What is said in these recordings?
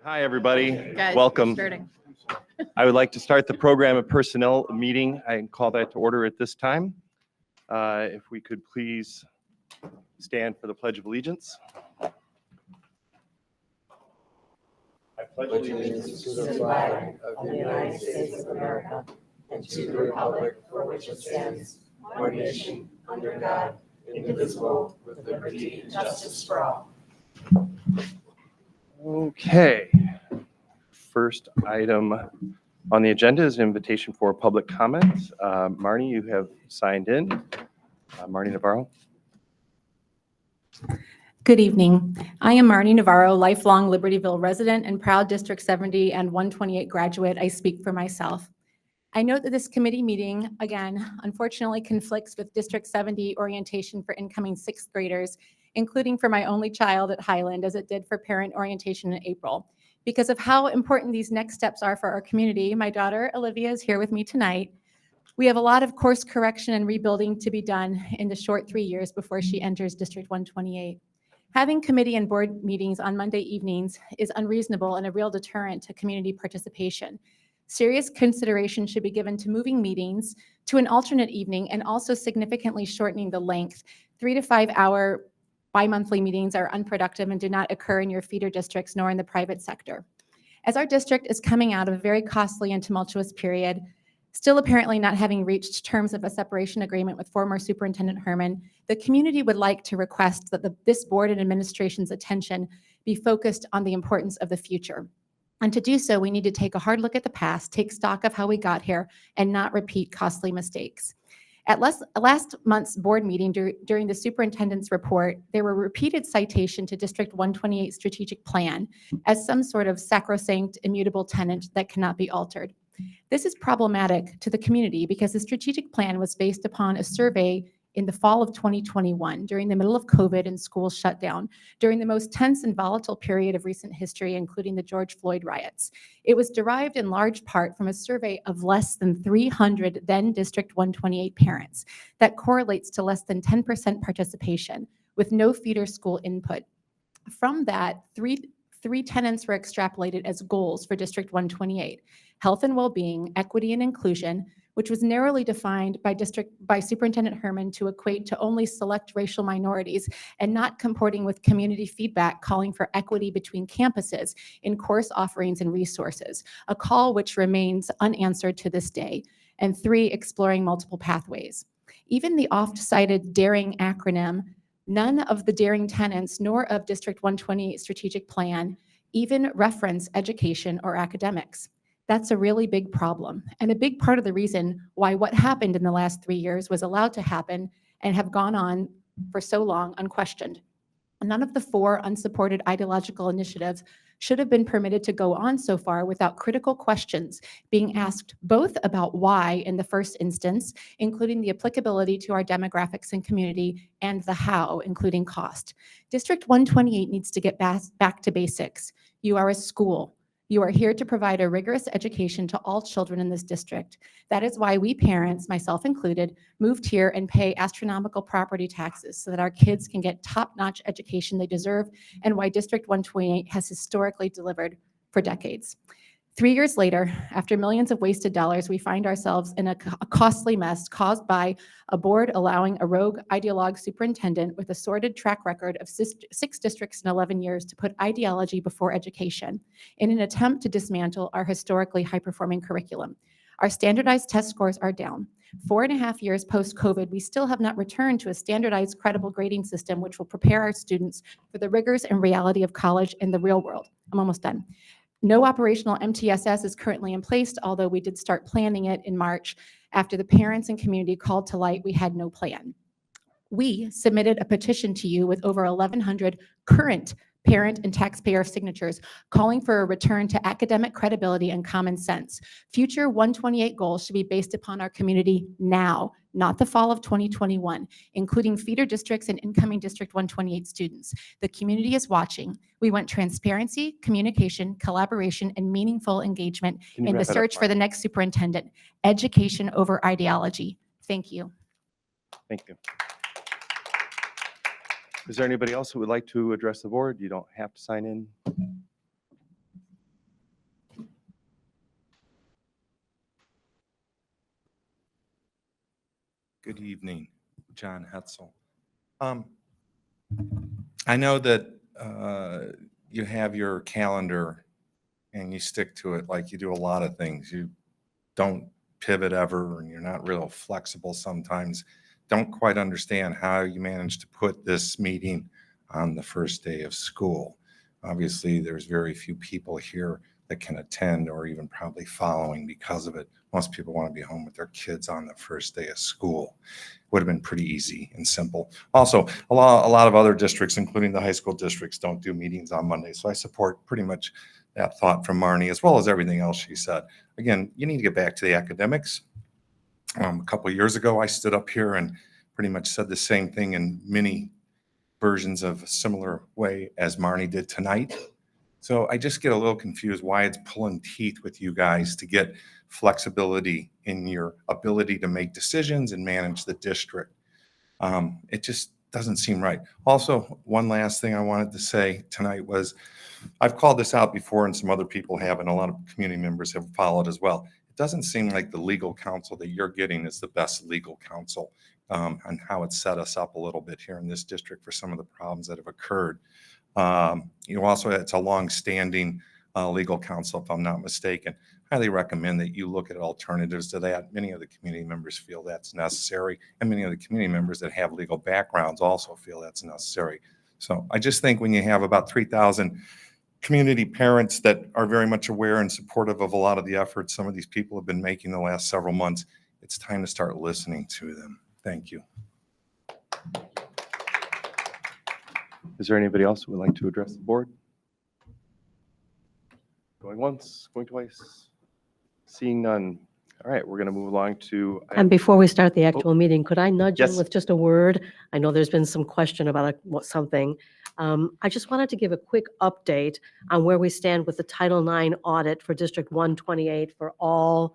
Hi, everybody. Guys, Welcome. starting. I would like to start the program of personnel meeting. I call that to order at this time. If we could please stand for the Pledge of Allegiance. I pledge allegiance to the flag of the United States of America and to the republic for which it stands, one nation, under God, indivisible, with liberty and justice for all. Okay. First item on the agenda is an invitation for public comment. Marnie, you have signed in. Marnie Navarro. Good evening. I am Marnie Navarro, lifelong Libertyville resident and proud District 70 and 128 graduate. I speak for myself. I note that this committee meeting, again, unfortunately conflicts with District 70 orientation for incoming sixth graders, including for my only child at Highland, as it did for parent orientation in April. Because of how important these next steps are for our community, my daughter Olivia is here with me tonight. We have a lot of course correction and rebuilding to be done in the short 3 years before she enters District 128. Having committee and board meetings on Monday evenings is unreasonable and a real deterrent to community participation. Serious consideration should be given to moving meetings to an alternate evening and also significantly shortening the length. 3 to 5 hour bi-monthly meetings are unproductive and do not occur in your feeder districts nor in the private sector. As our district is coming out of a very costly and tumultuous period, still apparently not having reached terms of a separation agreement with former Superintendent Herman, the community would like to request that this board and administration's attention be focused on the importance of the future. And to do so, we need to take a hard look at the past, take stock of how we got here, and not repeat costly mistakes. At last month's board meeting during the superintendent's report, there were repeated citation to District 128 strategic plan as some sort of sacrosanct, immutable tenet that cannot be altered. This is problematic to the community because the strategic plan was based upon a survey in the fall of 2021, during the middle of COVID and schools shut down, during the most tense and volatile period of recent history, including the George Floyd riots. It was derived in large part from a survey of less than 300 then District 128 parents that correlates to less than 10% participation with no feeder school input. From that, three tenets were extrapolated as goals for District 128: health and well-being, equity and inclusion, which was narrowly defined by Superintendent Herman to equate to only select racial minorities and not comporting with community feedback calling for equity between campuses in course offerings and resources, a call which remains unanswered to this day. And 3, exploring multiple pathways. Even the oft-cited DARING acronym, none of the DARING tenets nor of District 128 strategic plan even reference education or academics. That's a really big problem, and a big part of the reason why what happened in the last 3 years was allowed to happen and have gone on for so long unquestioned. None of the 4 unsupported ideological initiatives should have been permitted to go on so far without critical questions being asked both about why in the first instance, including the applicability to our demographics and community, and the how, including cost. District 128 needs to get back to basics. You are a school. You are here to provide a rigorous education to all children in this district. That is why we parents, myself included, moved here and pay astronomical property taxes so that our kids can get top-notch education they deserve, and why District 128 has historically delivered for decades. 3 years later, after millions of wasted dollars, we find ourselves in a costly mess caused by a board allowing a rogue ideologue superintendent with a sordid track record of 6 districts in 11 years to put ideology before education in an attempt to dismantle our historically high-performing curriculum. Our standardized test scores are down. 4.5 years post-COVID, we still have not returned to a standardized, credible grading system which will prepare our students for the rigors and reality of college in the real world. I'm almost done. No operational MTSS is currently in place, although we did start planning it in March. After the parents and community called to light, we had no plan. We submitted a petition to you with over 1,100 current parent and taxpayer signatures calling for a return to academic credibility and common sense. Future 128 goals should be based upon our community now, not the fall of 2021, including feeder districts and incoming District 128 students. The community is watching. We want transparency, communication, collaboration, and meaningful engagement in the search for the next superintendent. Education over ideology. Thank you. Thank you. Is there anybody else who would like to address the board? You don't have to sign in. Good evening, John Hetzel. I know that you have your calendar and you stick to it like you do a lot of things. You don't pivot ever and you're not real flexible sometimes. Don't quite understand how you managed to put this meeting on the first day of school. Obviously, there's very few people here that can attend or even probably following because of it. Most people want to be home with their kids on the first day of school. Would have been pretty easy and simple. Also, a lot of other districts, including the high school districts, don't do meetings on Monday. So I support pretty much that thought from Marnie, as well as everything else she said. Again, you need to get back to the academics. A couple of years ago, I stood up here and pretty much said the same thing in many versions of a similar way as Marnie did tonight. So I just get a little confused why it's pulling teeth with you guys to get flexibility in your ability to make decisions and manage the district. It just doesn't seem right. Also, one last thing I wanted to say tonight was, I've called this out before and some other people have, and a lot of community members have followed as well. It doesn't seem like the legal counsel that you're getting is the best legal counsel on how it set us up a little bit here in this district for some of the problems that have occurred. Also, it's a long-standing legal counsel, if I'm not mistaken. Highly recommend that you look at alternatives to that. Many of the community members feel that's necessary, and many of the community members that have legal backgrounds also feel that's necessary. So I just think when you have about 3,000 community parents that are very much aware and supportive of a lot of the efforts some of these people have been making the last several months, it's time to start listening to them. Thank you. Is there anybody else who would like to address the board? Going once, going twice. Seeing none. All right, we're going to move along to. And before we start the actual meeting, could I nudge Yes. in with just a word? I know there's been some question about something. I just wanted to give a quick update on where we stand with the Title IX audit for District 128 for all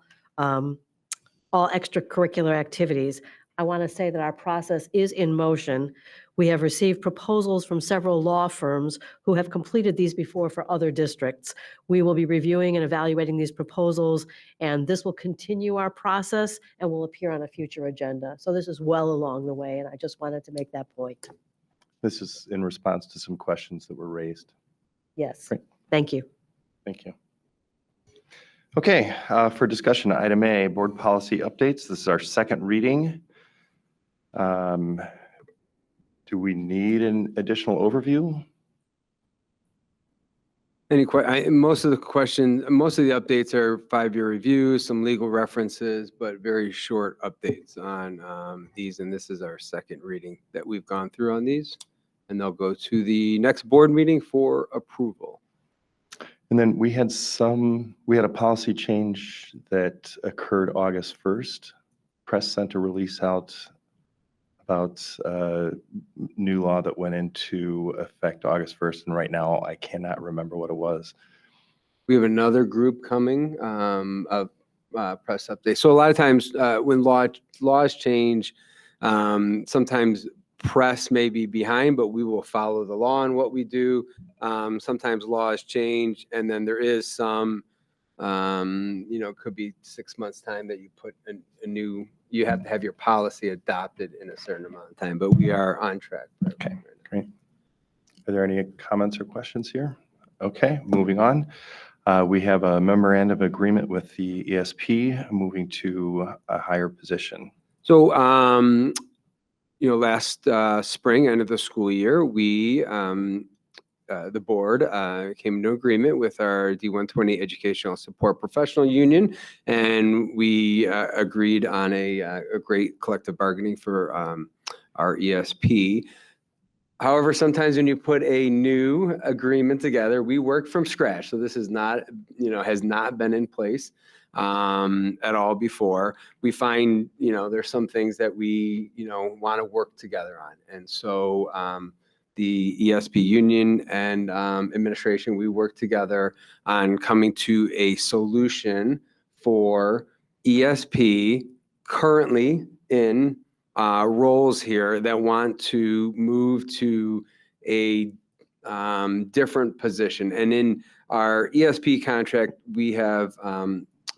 extracurricular activities. I want to say that our process is in motion. We have received proposals from several law firms who have completed these before for other districts. We will be reviewing and evaluating these proposals, and this will continue our process and will appear on a future agenda. So this is well along the way, and I just wanted to make that point. This is in response to some questions that were raised. Yes. Great. Thank you. Thank you. Okay, for discussion, item A, board policy updates. This is our second reading. Do we need an additional overview? Most of the updates are 5-year reviews, some legal references, but very short updates on these. And this is our second reading that we've gone through on these. And they'll go to the next board meeting for approval. And then we had a policy change that occurred August 1st. Press sent a release out about new law that went into effect August 1st. And right now I cannot remember what it was. We have another group coming of press updates. So a lot of times when laws change, sometimes press may be behind, but we will follow the law in what we do. Sometimes laws change, and then there is some, could be 6 months time that you put a new, you have to have your policy adopted in a certain amount of time, but we are on track. Okay, great. Are there any comments or questions here? Okay, moving on. We have a memorandum of agreement with the ESP moving to a higher position. So, last spring, end of the school year, we, the board came into agreement with our D128 Educational Support Professional Union, and we agreed on a great collective bargaining for our ESP. However, sometimes when you put a new agreement together, we work from scratch. So this is not, has not been in place at all before. We find, there's some things that we, want to work together on. And so the ESP union and administration, we work together on coming to a solution for ESP currently in roles here that want to move to a different position. And in our ESP contract, we have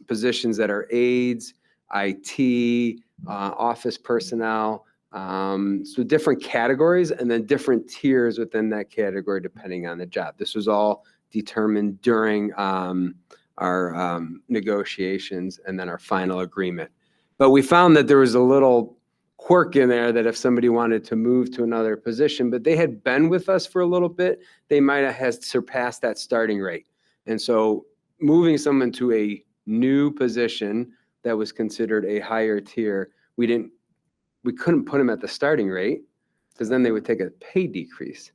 positions that are aides, IT, office personnel, so different categories and then different tiers within that category depending on the job. This was all determined during our negotiations and then our final agreement. But we found that there was a little quirk in there that if somebody wanted to move to another position, but they had been with us for a little bit, they might have surpassed that starting rate. And so moving someone to a new position that was considered a higher tier, we couldn't put them at the starting rate because then they would take a pay decrease.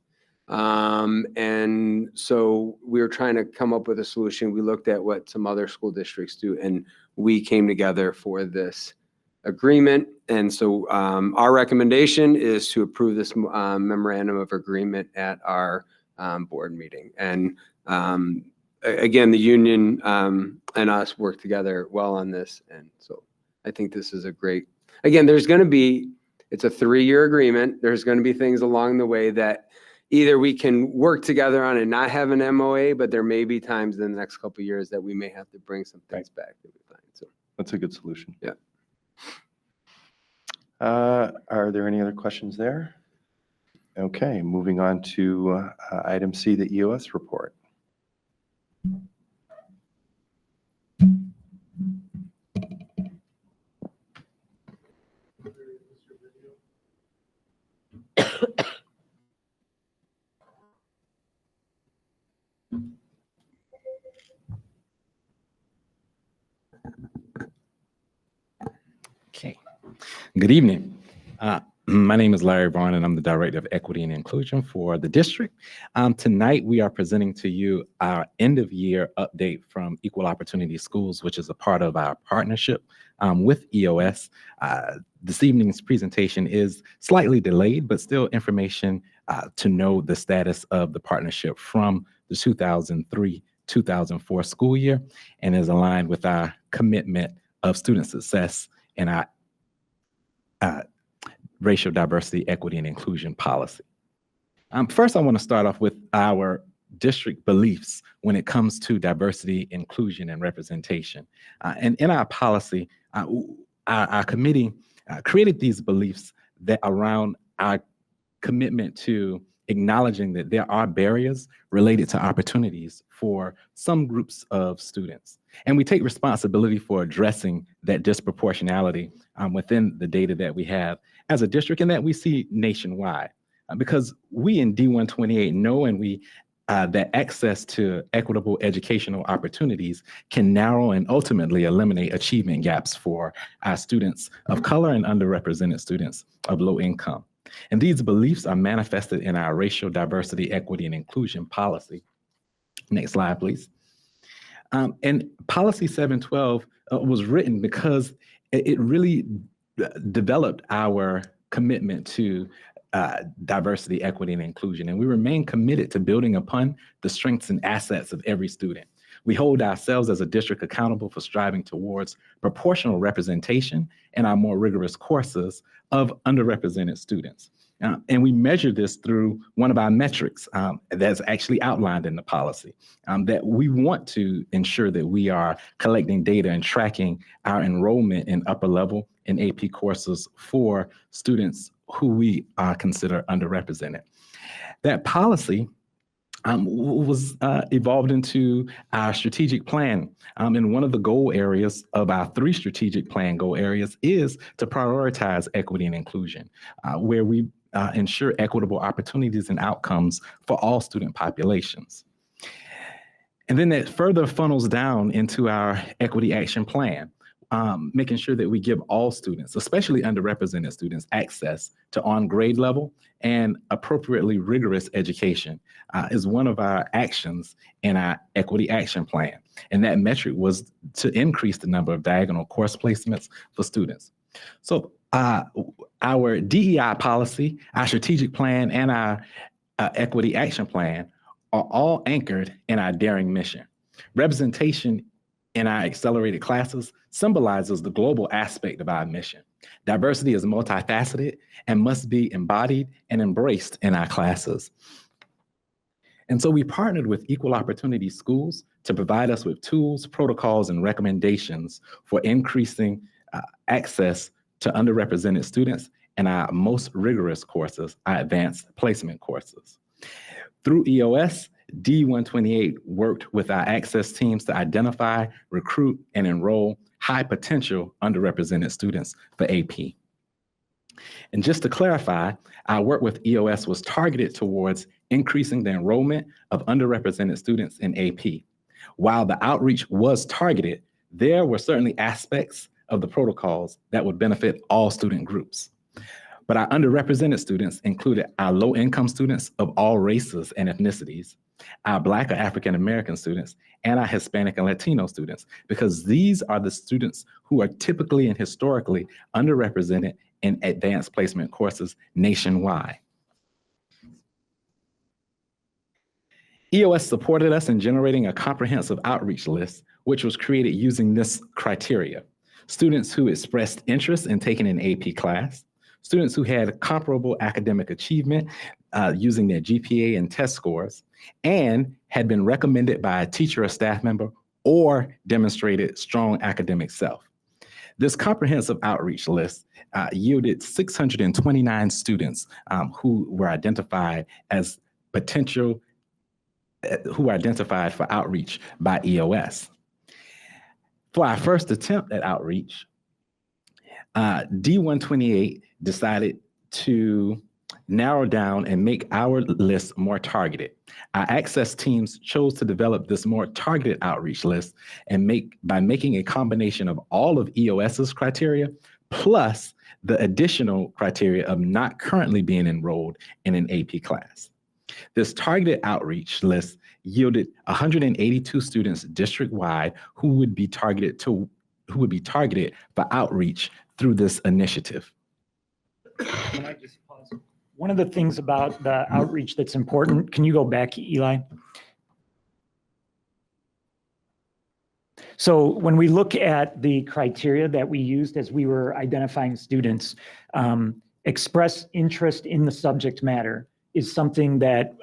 And so we were trying to come up with a solution. We looked at what some other school districts do, and we came together for this agreement. And so our recommendation is to approve this memorandum of agreement at our board meeting. And again, the union and us work together well on this. And so I think this is a great, again, it's a 3-year agreement. There's going to be things along the way that either we can work together on and not have an MOA, but there may be times in the next couple of years that we may have to bring some things back that we find. So That's a good solution. Yeah. Are there any other questions there? Okay, moving on to item C, the EOS report. Okay. Good evening. My name is Larry Vaughn, and I'm the Director of Equity and Inclusion for the district. Tonight, we are presenting to you our end-of-year update from Equal Opportunity Schools, which is a part of our partnership with EOS. This evening's presentation is slightly delayed, but still information to know the status of the partnership from the 2003-2004 school year, and is aligned with our commitment of student success and our racial diversity, equity, and inclusion policy. First, I want to start off with our district beliefs when it comes to diversity, inclusion, and representation. And in our policy, our committee created these beliefs that around our commitment to acknowledging that there are barriers related to opportunities for some groups of students. And we take responsibility for addressing that disproportionality within the data that we have as a district and that we see nationwide. Because we in D128 know and that access to equitable educational opportunities can narrow and ultimately eliminate achievement gaps for our students of color and underrepresented students of low income. And these beliefs are manifested in our racial diversity, equity, and inclusion policy. Next slide, please. And Policy 712 was written because it really developed our commitment to diversity, equity, and inclusion. And we remain committed to building upon the strengths and assets of every student. We hold ourselves as a district accountable for striving towards proportional representation in our more rigorous courses of underrepresented students. And we measure this through one of our metrics that's actually outlined in the policy, that we want to ensure that we are collecting data and tracking our enrollment in upper level and AP courses for students who we consider underrepresented. That policy was evolved into our strategic plan. And one of the goal areas of our 3 strategic plan goal areas is to prioritize equity and inclusion, where we ensure equitable opportunities and outcomes for all student populations. And then that further funnels down into our equity action plan, making sure that we give all students, especially underrepresented students, access to on-grade level and appropriately rigorous education is one of our actions in our equity action plan. And that metric was to increase the number of diagonal course placements for students. So our DEI policy, our strategic plan, and our equity action plan are all anchored in our daring mission. Representation in our accelerated classes symbolizes the global aspect of our mission. Diversity is multifaceted and must be embodied and embraced in our classes. And so we partnered with Equal Opportunity Schools to provide us with tools, protocols, and recommendations for increasing access to underrepresented students in our most rigorous courses, our advanced placement courses. Through EOS, D128 worked with our access teams to identify, recruit, and enroll high potential underrepresented students for AP. And just to clarify, our work with EOS was targeted towards increasing the enrollment of underrepresented students in AP. While the outreach was targeted, there were certainly aspects of the protocols that would benefit all student groups. But our underrepresented students included our low-income students of all races and ethnicities, our Black or African American students, and our Hispanic and Latino students, because these are the students who are typically and historically underrepresented in advanced placement courses nationwide. EOS supported us in generating a comprehensive outreach list, which was created using this criteria: students who expressed interest in taking an AP class, students who had comparable academic achievement using their GPA and test scores, and had been recommended by a teacher or staff member or demonstrated strong academic self. This comprehensive outreach list yielded 629 students who were identified as potential, who were identified for outreach by EOS. For our first attempt at outreach, D128 decided to narrow down and make our list more targeted. Our access teams chose to develop this more targeted outreach list and by making a combination of all of EOS's criteria plus the additional criteria of not currently being enrolled in an AP class. This targeted outreach list yielded 182 students district-wide who would be targeted for outreach through this initiative. Can I just pause? One of the things about the outreach that's important, can you go back, Eli? So when we look at the criteria that we used as we were identifying students, express interest in the subject matter is something that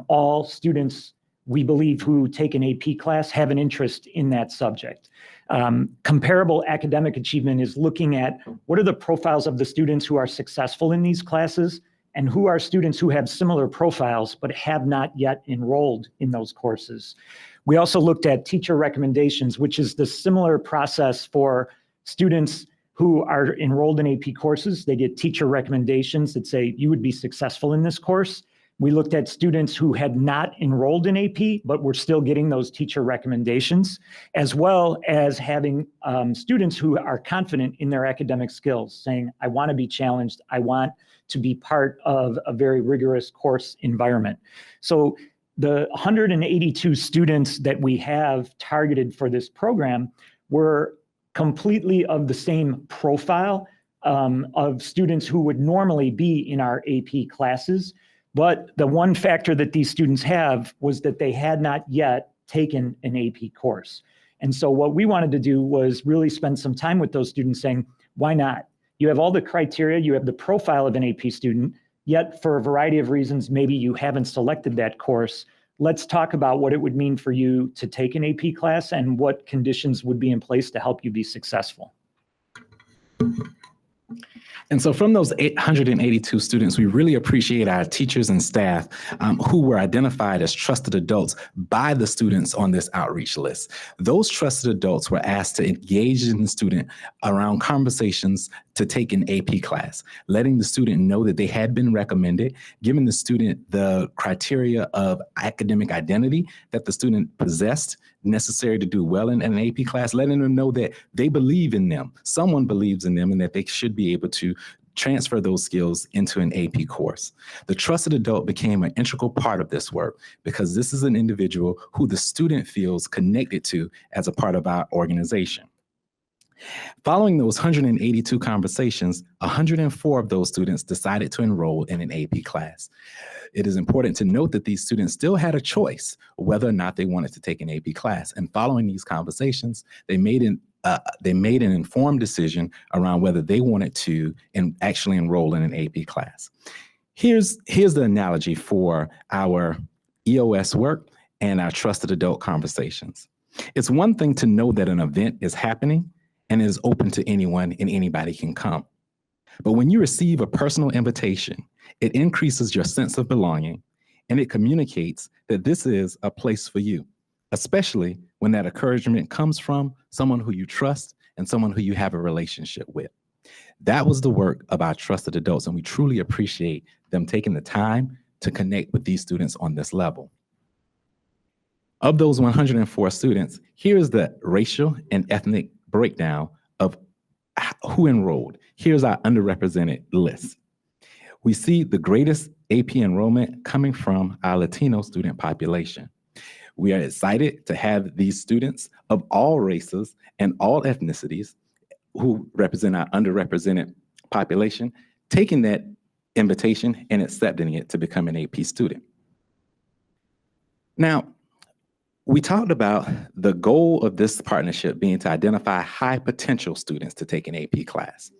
all students, we believe, who take an AP class have an interest in that subject. Comparable academic achievement is looking at what are the profiles of the students who are successful in these classes and who are students who have similar profiles but have not yet enrolled in those courses. We also looked at teacher recommendations, which is the similar process for students who are enrolled in AP courses. They get teacher recommendations that say you would be successful in this course. We looked at students who had not enrolled in AP, but were still getting those teacher recommendations, as well as having students who are confident in their academic skills, saying, I want to be challenged, I want to be part of a very rigorous course environment. So the 182 students that we have targeted for this program were completely of the same profile of students who would normally be in our AP classes. But the one factor that these students have was that they had not yet taken an AP course. And so what we wanted to do was really spend some time with those students saying, why not? You have all the criteria, you have the profile of an AP student, yet for a variety of reasons, maybe you haven't selected that course. Let's talk about what it would mean for you to take an AP class and what conditions would be in place to help you be successful. And so from those 882 students, we really appreciate our teachers and staff who were identified as trusted adults by the students on this outreach list. Those trusted adults were asked to engage in the student around conversations to take an AP class, letting the student know that they had been recommended, giving the student the criteria of academic identity that the student possessed necessary to do well in an AP class, letting them know that they believe in them, someone believes in them, and that they should be able to transfer those skills into an AP course. The trusted adult became an integral part of this work because this is an individual who the student feels connected to as a part of our organization. Following those 182 conversations, 104 of those students decided to enroll in an AP class. It is important to note that these students still had a choice whether or not they wanted to take an AP class. And following these conversations, they made an informed decision around whether they wanted to actually enroll in an AP class. Here's the analogy for our EOS work and our trusted adult conversations. It's one thing to know that an event is happening and is open to anyone and anybody can come. But when you receive a personal invitation, it increases your sense of belonging and it communicates that this is a place for you, especially when that encouragement comes from someone who you trust and someone who you have a relationship with. That was the work of our trusted adults, and we truly appreciate them taking the time to connect with these students on this level. Of those 104 students, here's the racial and ethnic breakdown of who enrolled. Here's our underrepresented list. We see the greatest AP enrollment coming from our Latino student population. We are excited to have these students of all races and all ethnicities who represent our underrepresented population, taking that invitation and accepting it to become an AP student. Now, we talked about the goal of this partnership being to identify high potential students to take an AP class.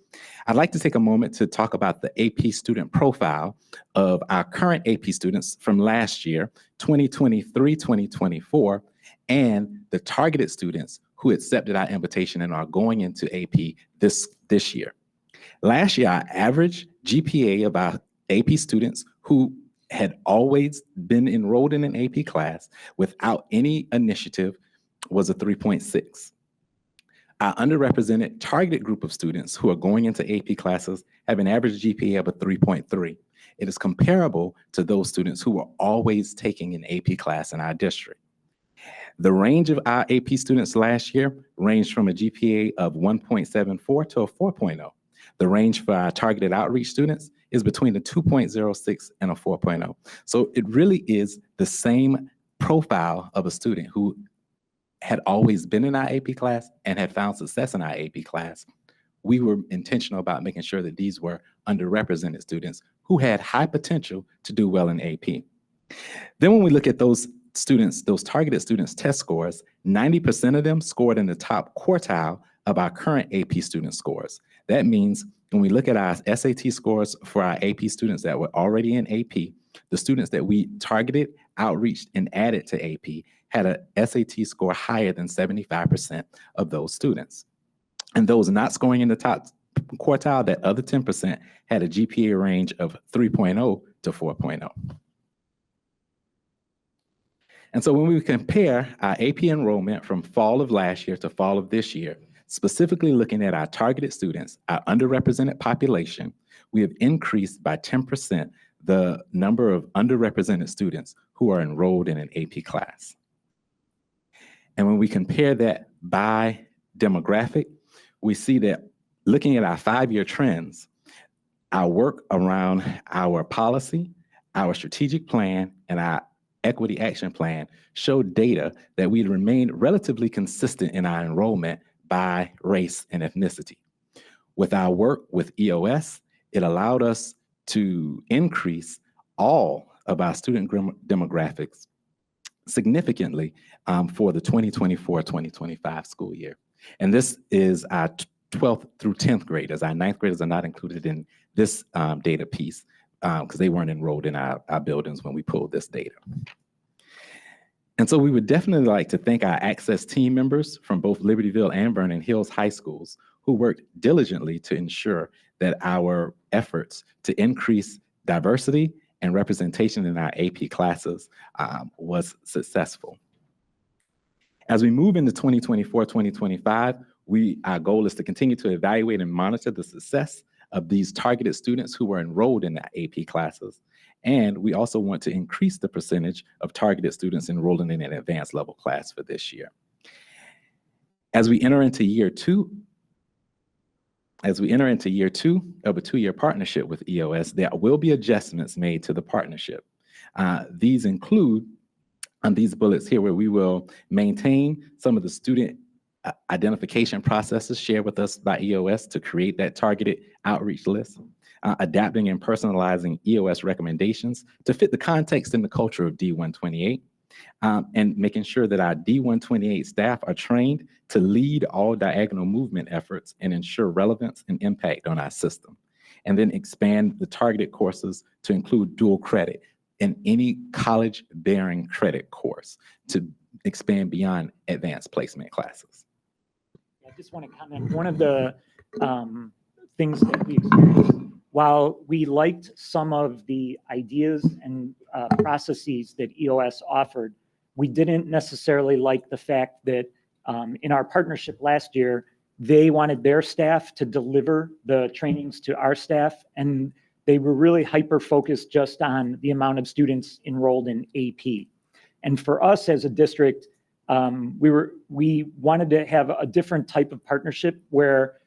I'd like to take a moment to talk about the AP student profile of our current AP students from last year, 2023-2024, and the targeted students who accepted our invitation and are going into AP this year. Last year, our average GPA of our AP students who had always been enrolled in an AP class without any initiative was a 3.6. Our underrepresented targeted group of students who are going into AP classes have an average GPA of a 3.3. It is comparable to those students who were always taking an AP class in our district. The range of our AP students last year ranged from a GPA of 1.74 to a 4.0. The range for our targeted outreach students is between a 2.06 and a 4.0. So it really is the same profile of a student who had always been in our AP class and had found success in our AP class. We were intentional about making sure that these were underrepresented students who had high potential to do well in AP. Then when we look at those students, those targeted students' test scores, 90% of them scored in the top quartile of our current AP student scores. That means when we look at our SAT scores for our AP students that were already in AP, the students that we targeted, outreached, and added to AP had a SAT score higher than 75% of those students. And those not scoring in the top quartile, that other 10%, had a GPA range of 3.0 to 4.0. And so when we compare our AP enrollment from fall of last year to fall of this year, specifically looking at our targeted students, our underrepresented population, we have increased by 10% the number of underrepresented students who are enrolled in an AP class. And when we compare that by demographic, we see that looking at our 5-year trends, our work around our policy, our strategic plan, and our equity action plan showed data that we remained relatively consistent in our enrollment by race and ethnicity. With our work with EOS, it allowed us to increase all of our student demographics significantly for the 2024-2025 school year. And this is our 12th through 10th graders. Our 9th graders are not included in this data piece because they weren't enrolled in our buildings when we pulled this data. And so we would definitely like to thank our Access team members from both Libertyville and Vernon Hills High Schools who worked diligently to ensure that our efforts to increase diversity and representation in our AP classes was successful. As we move into 2024-2025, our goal is to continue to evaluate and monitor the success of these targeted students who were enrolled in the AP classes. And we also want to increase the percentage of targeted students enrolling in an advanced level class for this year. As we enter into year two of a 2-year partnership with EOS, there will be adjustments made to the partnership. These include on these bullets here where we will maintain some of the student identification processes shared with us by EOS to create that targeted outreach list, adapting and personalizing EOS recommendations to fit the context and the culture of D128, and making sure that our D128 staff are trained to lead all diagonal movement efforts and ensure relevance and impact on our system. And then expand the targeted courses to include dual credit in any college-bearing credit course to expand beyond advanced placement classes. I just want to comment. One of the things that we experienced. While we liked some of the ideas and processes that EOS offered, we didn't necessarily like the fact that in our partnership last year, they wanted their staff to deliver the trainings to our staff, and they were really hyper-focused just on the amount of students enrolled in AP. And for us as a district, we wanted to have a different type of partnership where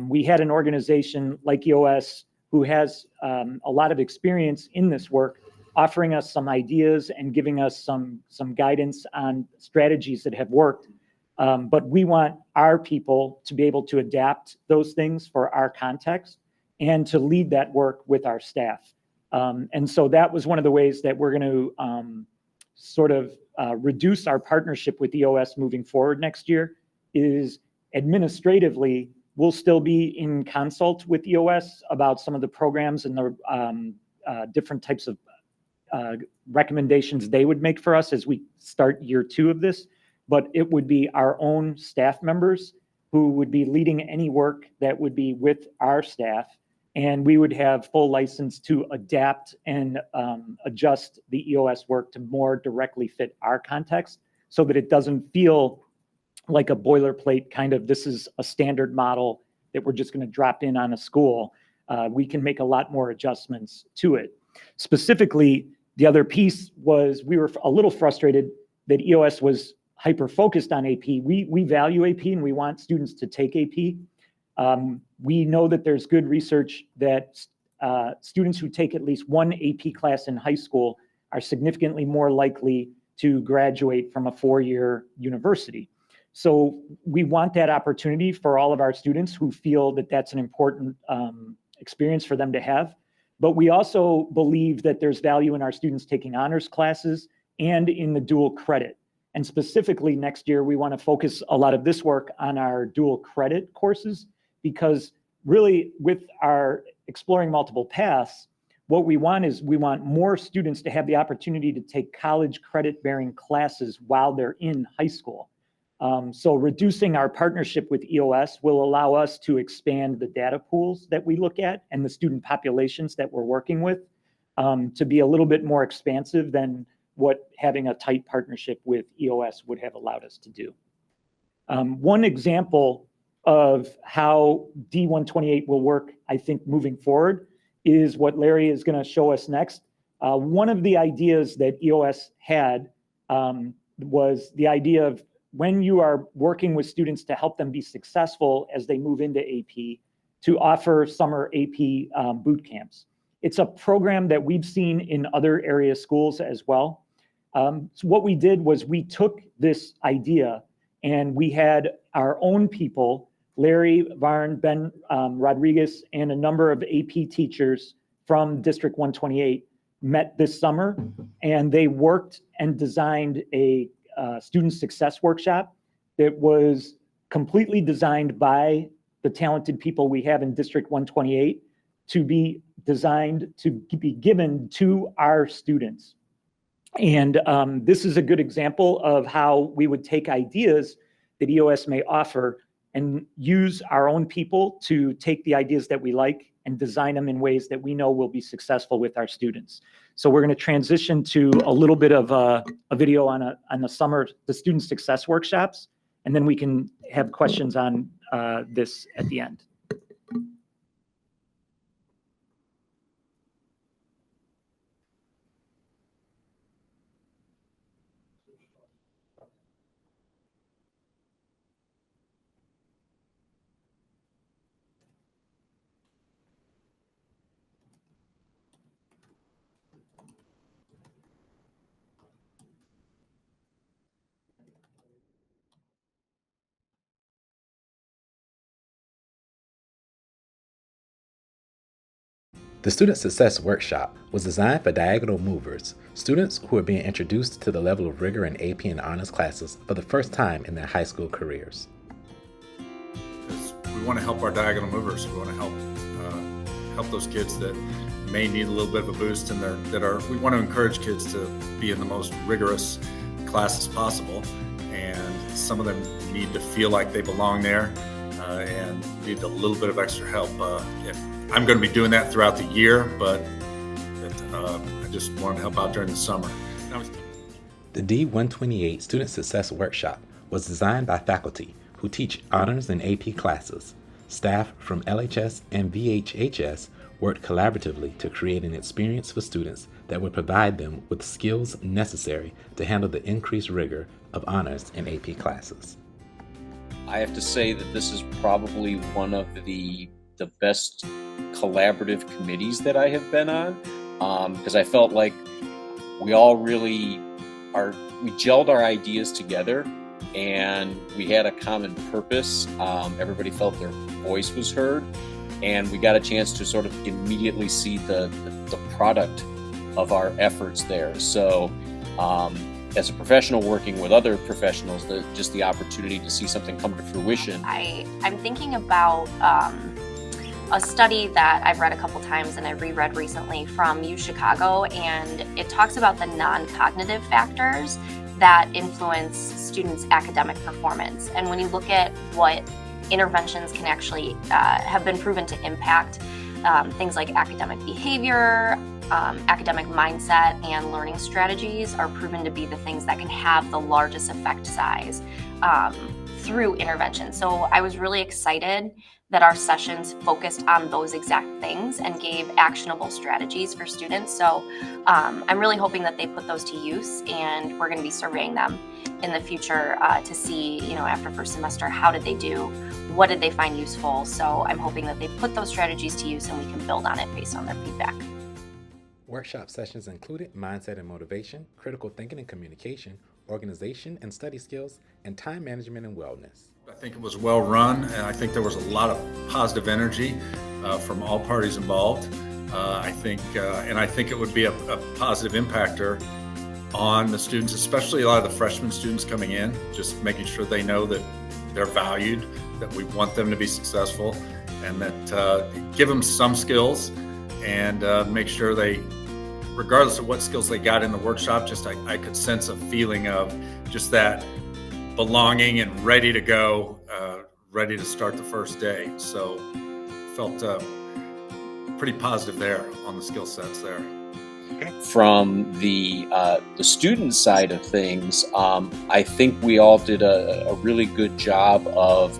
we had an organization like EOS who has a lot of experience in this work, offering us some ideas and giving us some guidance on strategies that have worked. But we want our people to be able to adapt those things for our context and to lead that work with our staff. And so that was one of the ways that we're going to sort of reduce our partnership with EOS moving forward next year. Is administratively, we'll still be in consult with EOS about some of the programs and the different types of recommendations they would make for us as we start year 2 of this. But it would be our own staff members who would be leading any work that would be with our staff. And we would have full license to adapt and adjust the EOS work to more directly fit our context so that it doesn't feel like a boilerplate kind of, this is a standard model that we're just going to drop in on a school. We can make a lot more adjustments to it. Specifically, the other piece was we were a little frustrated that EOS was hyper-focused on AP. We value AP and we want students to take AP. We know that there's good research that students who take at least one AP class in high school are significantly more likely to graduate from a 4-year university. So we want that opportunity for all of our students who feel that that's an important experience for them to have. But we also believe that there's value in our students taking honors classes and in the dual credit. And specifically next year, we want to focus a lot of this work on our dual credit courses, because really with our exploring multiple paths, what we want is we want more students to have the opportunity to take college credit bearing classes while they're in high school. So reducing our partnership with EOS will allow us to expand the data pools that we look at and the student populations that we're working with to be a little bit more expansive than what having a tight partnership with EOS would have allowed us to do. One example of how D128 will work, I think, moving forward is what Larry is going to show us next. One of the ideas that EOS had was the idea of when you are working with students to help them be successful as they move into AP, to offer summer AP boot camps. It's a program that we've seen in other area schools as well. So what we did was we took this idea and we had our own people, Larry, Varn, Ben Rodriguez, and a number of AP teachers from District 128 met this summer, and they worked and designed a student success workshop that was completely designed by the talented people we have in District 128 to be designed to be given to our students. And this is a good example of how we would take ideas that EOS may offer and use our own people to take the ideas that we like and design them in ways that we know will be successful with our students. So we're going to transition to a little bit of a video on the student success workshops, and then we can have questions on this at the end. The Student Success Workshop was designed for diagonal movers, students who are being introduced to the level of rigor in AP and honors classes for the first time in their high school careers. We want to help our diagonal movers. We want to help those kids that may need a little bit of a boost in we want to encourage kids to be in the most rigorous classes possible, and some of them need to feel like they belong there. and need a little bit of extra help. I'm going to be doing that throughout the year, but I just wanted to help out during the summer. The D128 Student Success Workshop was designed by faculty who teach honors and AP classes. Staff from LHS and VHHS worked collaboratively to create an experience for students that would provide them with skills necessary to handle the increased rigor of honors and AP classes. I have to say that this is probably one of the best collaborative committees that I have been on, because I felt like we all really we gelled our ideas together and we had a common purpose. Everybody felt their voice was heard, and we got a chance to sort of immediately see the product of our efforts there. So as a professional working with other professionals, just the opportunity to see something come to fruition. I'm thinking about a study that I've read a couple times and I reread recently from UChicago, and it talks about the non-cognitive factors that influence students' academic performance. And when you look at what interventions can actually have been proven to impact, things like academic behavior, academic mindset, and learning strategies are proven to be the things that can have the largest effect size through intervention. So I was really excited that our sessions focused on those exact things and gave actionable strategies for students. So I'm really hoping that they put those to use, and we're going to be surveying them in the future to see, after first semester, how did they do? What did they find useful? So I'm hoping that they put those strategies to use and we can build on it based on their feedback. Workshop sessions included mindset and motivation, critical thinking and communication, organization and study skills, and time management and wellness. I think it was well run, and I think there was a lot of positive energy from all parties involved. I think it would be a positive impactor on the students, especially a lot of the freshman students coming in, just making sure they know that they're valued, that we want them to be successful, and that give them some skills and make sure they, regardless of what skills they got in the workshop, just I could sense a feeling of just that belonging and ready to go, ready to start the first day. So felt pretty positive there on the skill sets there. From the student side of things, I think we all did a really good job of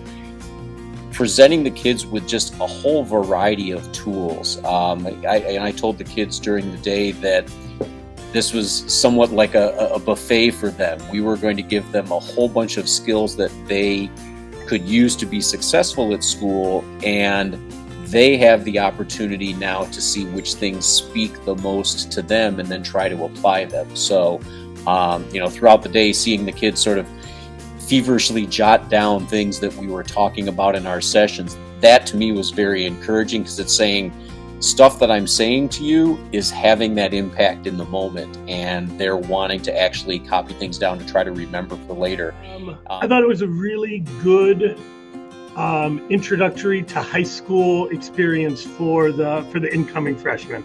presenting the kids with just a whole variety of tools. I told the kids during the day that this was somewhat like a buffet for them. We were going to give them a whole bunch of skills that they could use to be successful at school, and they have the opportunity now to see which things speak the most to them and then try to apply them. So, throughout the day, seeing the kids sort of feverishly jot down things that we were talking about in our sessions, that to me was very encouraging, because it's saying stuff that I'm saying to you is having that impact in the moment, and they're wanting to actually copy things down to try to remember for later. I thought it was a really good introductory to high school experience for the incoming freshmen.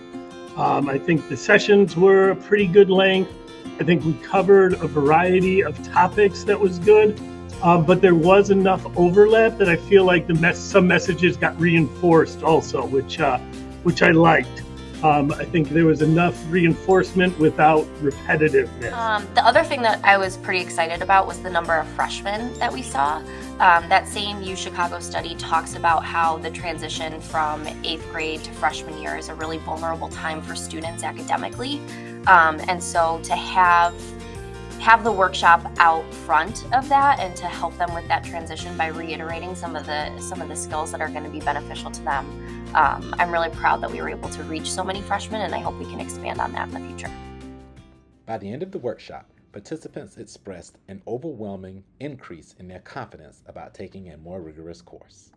I think the sessions were a pretty good length. I think we covered a variety of topics that was good, but there was enough overlap that I feel like some messages got reinforced also, which I liked. I think there was enough reinforcement without repetitiveness. The other thing that I was pretty excited about was the number of freshmen that we saw. That same UChicago study talks about how the transition from 8th grade to freshman year is a really vulnerable time for students academically. And so to have the workshop out front of that and to help them with that transition by reiterating some of the skills that are going to be beneficial to them, I'm really proud that we were able to reach so many freshmen, and I hope we can expand on that in the future. By the end of the workshop, participants expressed an overwhelming increase in their confidence about taking a more rigorous course.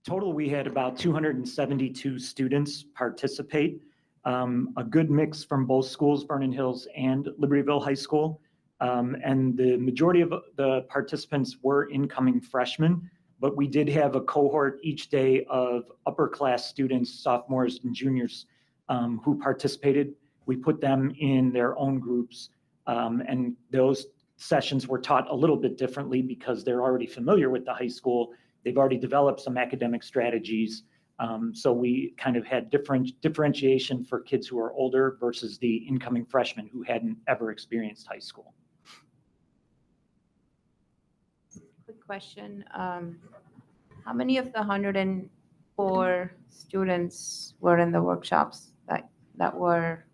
Total, we had about 272 students participate, a good mix from both schools, Vernon Hills and Libertyville High School. And the majority of the participants were incoming freshmen, but we did have a cohort each day of upper class students, sophomores and juniors who participated. We put them in their own groups, and those sessions were taught a little bit differently because they're already familiar with the high school. They've already developed some academic strategies. So we kind of had differentiation for kids who are older versus the incoming freshmen who hadn't ever experienced high school. Quick question. How many of the 104 students were in the workshops that were,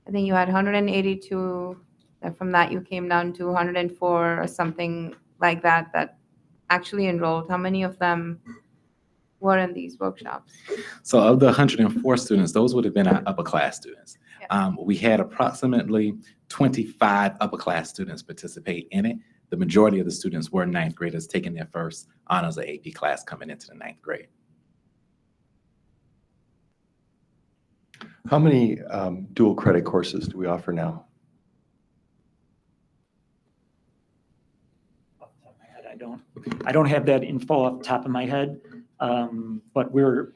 I think you had 182, and from that you came down to 104 or something like that, that actually enrolled. How many of them were in these workshops? So of the 104 students, those would have been our upper class students. We had approximately 25 upper class students participate in it. The majority of the students were ninth graders taking their first honors or AP class coming into the ninth grade. How many dual credit courses do we offer now? Off the top of my head, I don't have that info off the top of my head, but we're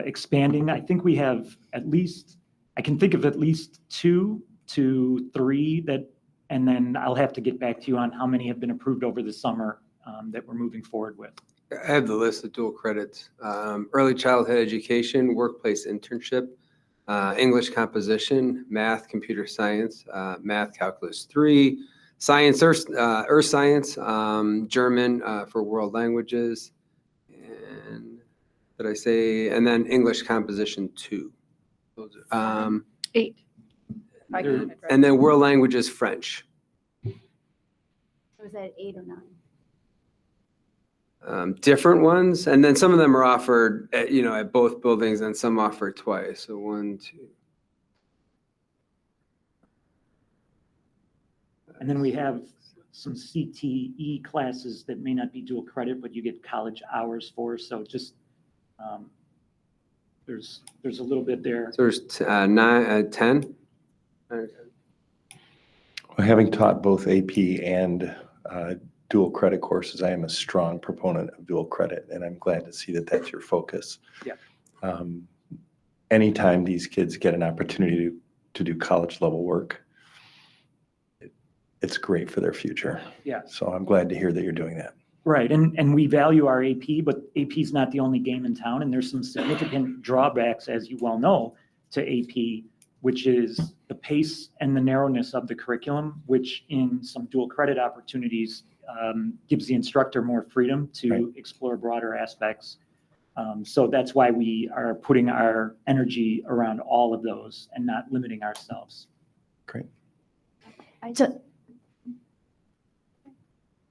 expanding. I think we have at least, I can think of at least 2 to 3 that, and then I'll have to get back to you on how many have been approved over the summer that we're moving forward with. I have the list of dual credits. Early childhood education, workplace internship, English composition, math, computer science, math, calculus 3, science, earth science, German for world languages, and did I say, and then English composition 2. Those are, 8. and then world languages, French. Was that 8 or 9? Different ones, and then some of them are offered at, at both buildings, and some offered twice. So 1, 2. And then we have some CTE classes that may not be dual credit, but you get college hours for. So just there's a little bit there. So there's 10. Well, having taught both AP and dual credit courses, I am a strong proponent of dual credit, and I'm glad to see that that's your focus. Yeah. Anytime these kids get an opportunity to do college level work, it's great for their future. Yeah. So I'm glad to hear that you're doing that. Right, and we value our AP, but AP is not the only game in town, and there's some significant drawbacks, as you well know, to AP, which is the pace and the narrowness of the curriculum, which in some dual credit opportunities gives the instructor more freedom to explore broader aspects. So that's why we are putting our energy around all of those and not limiting ourselves. Great.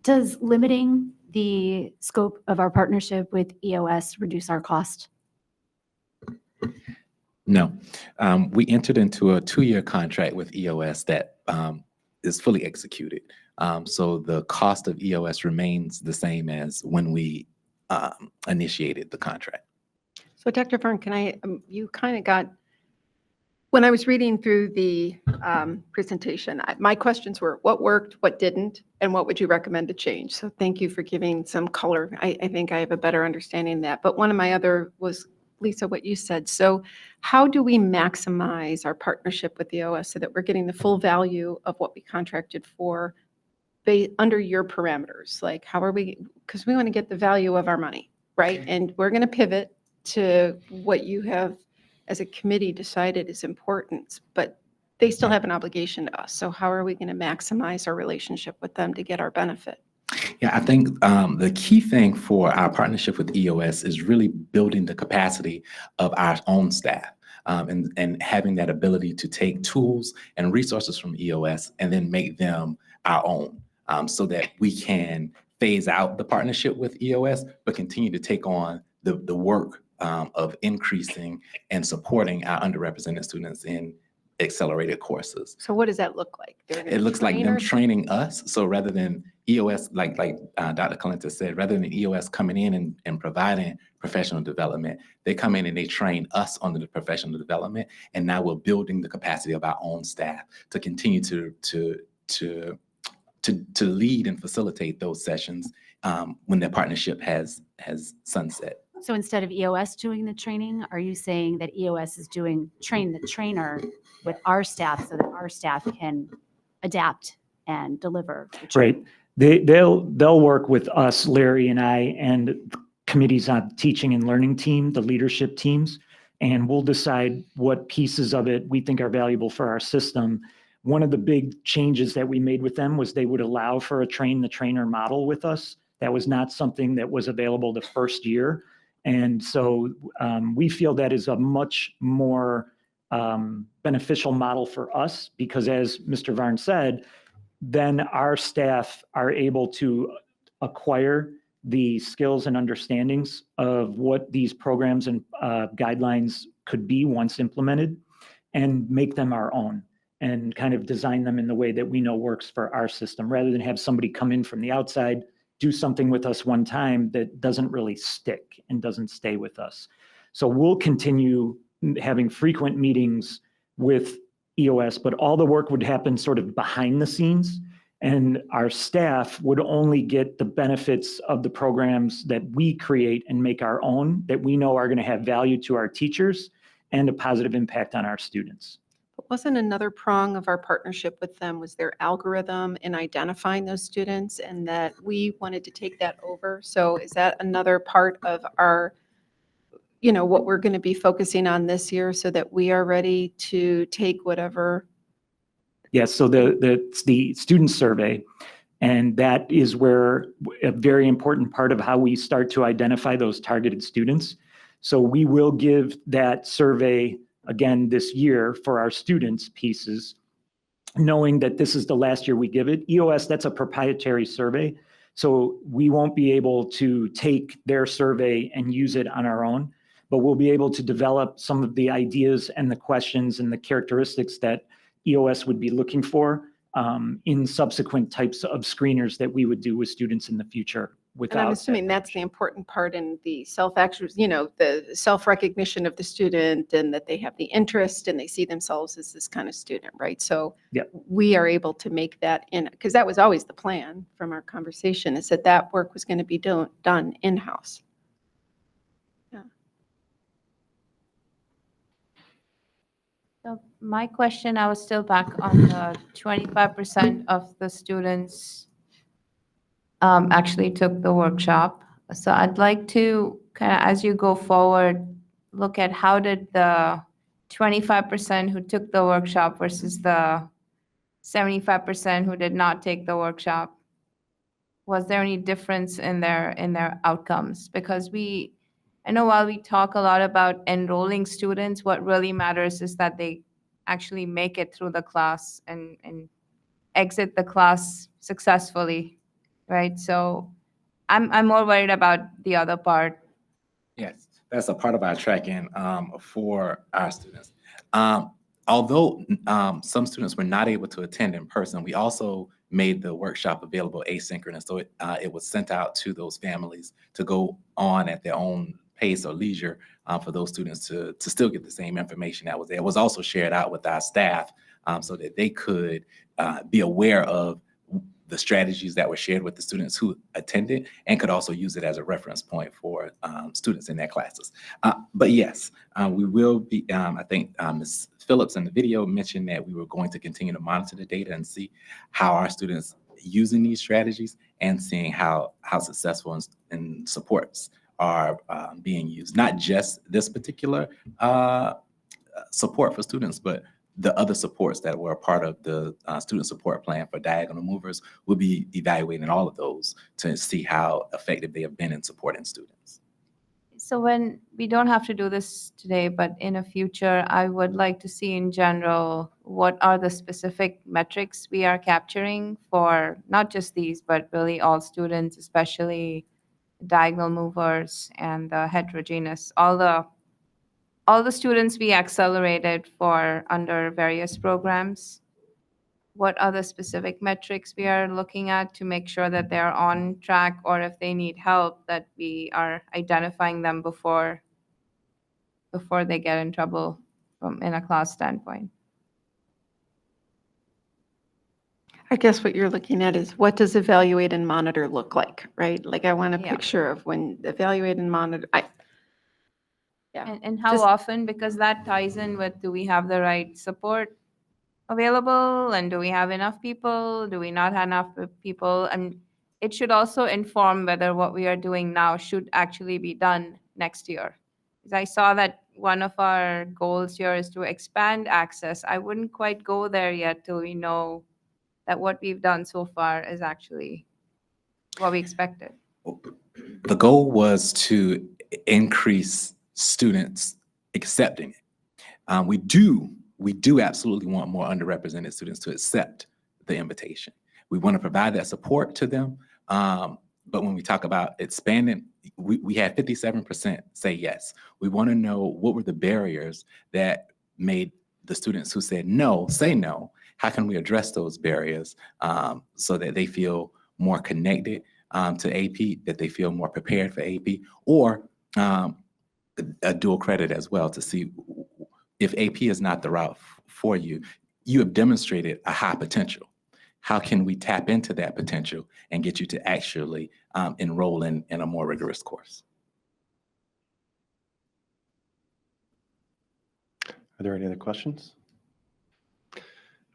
Does limiting the scope of our partnership with EOS reduce our cost? No. We entered into a 2-year contract with EOS that is fully executed. So the cost of EOS remains the same as when we initiated the contract. So Dr. Fern, you kind of got, when I was reading through the presentation, my questions were what worked, what didn't, and what would you recommend to change? So thank you for giving some color. I think I have a better understanding of that. But one of my other was, Lisa, what you said. So how do we maximize our partnership with the OS so that we're getting the full value of what we contracted for under your parameters? Like how are we, because we want to get the value of our money, right? And we're going to pivot to what you have as a committee decided is important, but they still have an obligation to us. So how are we going to maximize our relationship with them to get our benefit? Yeah, I think the key thing for our partnership with EOS is really building the capacity of our own staff and having that ability to take tools and resources from EOS and then make them our own so that we can phase out the partnership with EOS, but continue to take on the work of increasing and supporting our underrepresented students in accelerated courses. So what does that look like? It looks like them training us. So rather than EOS, like Dr. Calenta said, rather than EOS coming in and providing professional development, they come in and they train us on the professional development. And now we're building the capacity of our own staff to continue to lead and facilitate those sessions when their partnership has sunset. So instead of EOS doing the training, are you saying that EOS is train the trainer with our staff so that our staff can adapt and deliver. Right. They'll work with us, Larry and I, and committees on teaching and learning team, the leadership teams, and we'll decide what pieces of it we think are valuable for our system. One of the big changes that we made with them was they would allow for a train the trainer model with us. That was not something that was available the first year. And so we feel that is a much more beneficial model for us because, as Mr. Varn said, then our staff are able to acquire the skills and understandings of what these programs and guidelines could be once implemented and make them our own and kind of design them in the way that we know works for our system, rather than have somebody come in from the outside, do something with us one time that doesn't really stick and doesn't stay with us. So we'll continue having frequent meetings with EOS, but all the work would happen sort of behind the scenes, and our staff would only get the benefits of the programs that we create and make our own, that we know are going to have value to our teachers and a positive impact on our students. But wasn't another prong of our partnership with them was their algorithm in identifying those students, and that we wanted to take that over? So is that another part of our, what we're going to be focusing on this year so that we are ready to take whatever? Yes, so the student survey, and that is where a very important part of how we start to identify those targeted students. So we will give that survey again this year for our students pieces, knowing that this is the last year we give it. EOS, that's a proprietary survey, so we won't be able to take their survey and use it on our own, but we'll be able to develop some of the ideas and the questions and the characteristics that EOS would be looking for in subsequent types of screeners that we would do with students in the future. And I'm assuming that's the important part in the the self-recognition of the student, and that they have the interest and they see themselves as this kind of student, right? So we are able to make that because that was always the plan from our conversation, is that work was going to be done in-house. So my question, I was still back on the 25% of the students actually took the workshop. So I'd like to kind of, as you go forward, look at how did the 25% who took the workshop versus the 75% who did not take the workshop, was there any difference in their outcomes? Because I know while we talk a lot about enrolling students, what really matters is that they actually make it through the class and exit the class successfully, right? So I'm more worried about the other part. Yes, that's a part of our tracking for our students. Although some students were not able to attend in person, we also made the workshop available asynchronous. So it was sent out to those families to go on at their own pace or leisure for those students to still get the same information that was there. It was also shared out with our staff so that they could be aware of the strategies that were shared with the students who attended and could also use it as a reference point for students in their classes. But yes, we will be, I think Ms. Phillips in the video mentioned that we were going to continue to monitor the data and see how our students using these strategies and seeing how successful and supports are being used. Not just this particular support for students, but the other supports that were a part of the student support plan for diagonal movers. We'll be evaluating all of those to see how effective they have been in supporting students. So when we don't have to do this today, but in a future, I would like to see in general, what are the specific metrics we are capturing for not just these, but really all students, especially diagonal movers and the heterogeneous, all the students we accelerated for under various programs. What are the specific metrics we are looking at to make sure that they're on track, or if they need help, that we are identifying them before they get in trouble in a class standpoint? I guess what you're looking at is, what does evaluate and monitor look like, right? Like, I want a picture of when evaluate and monitor. And how often, because that ties in with, do we have the right support available, and do we have enough people? Do we not have enough people? And it should also inform whether what we are doing now should actually be done next year. Because I saw that one of our goals here is to expand access. I wouldn't quite go there yet till we know that what we've done so far is actually what we expected. The goal was to increase students accepting it. We do absolutely want more underrepresented students to accept the invitation. We want to provide that support to them. But when we talk about expanding, we had 57% say yes. We want to know what were the barriers that made the students who said no say no. How can we address those barriers so that they feel more connected to AP, that they feel more prepared for AP, or a dual credit as well, to see if AP is not the route for you. You have demonstrated a high potential. How can we tap into that potential and get you to actually enroll in a more rigorous course? Are there any other questions?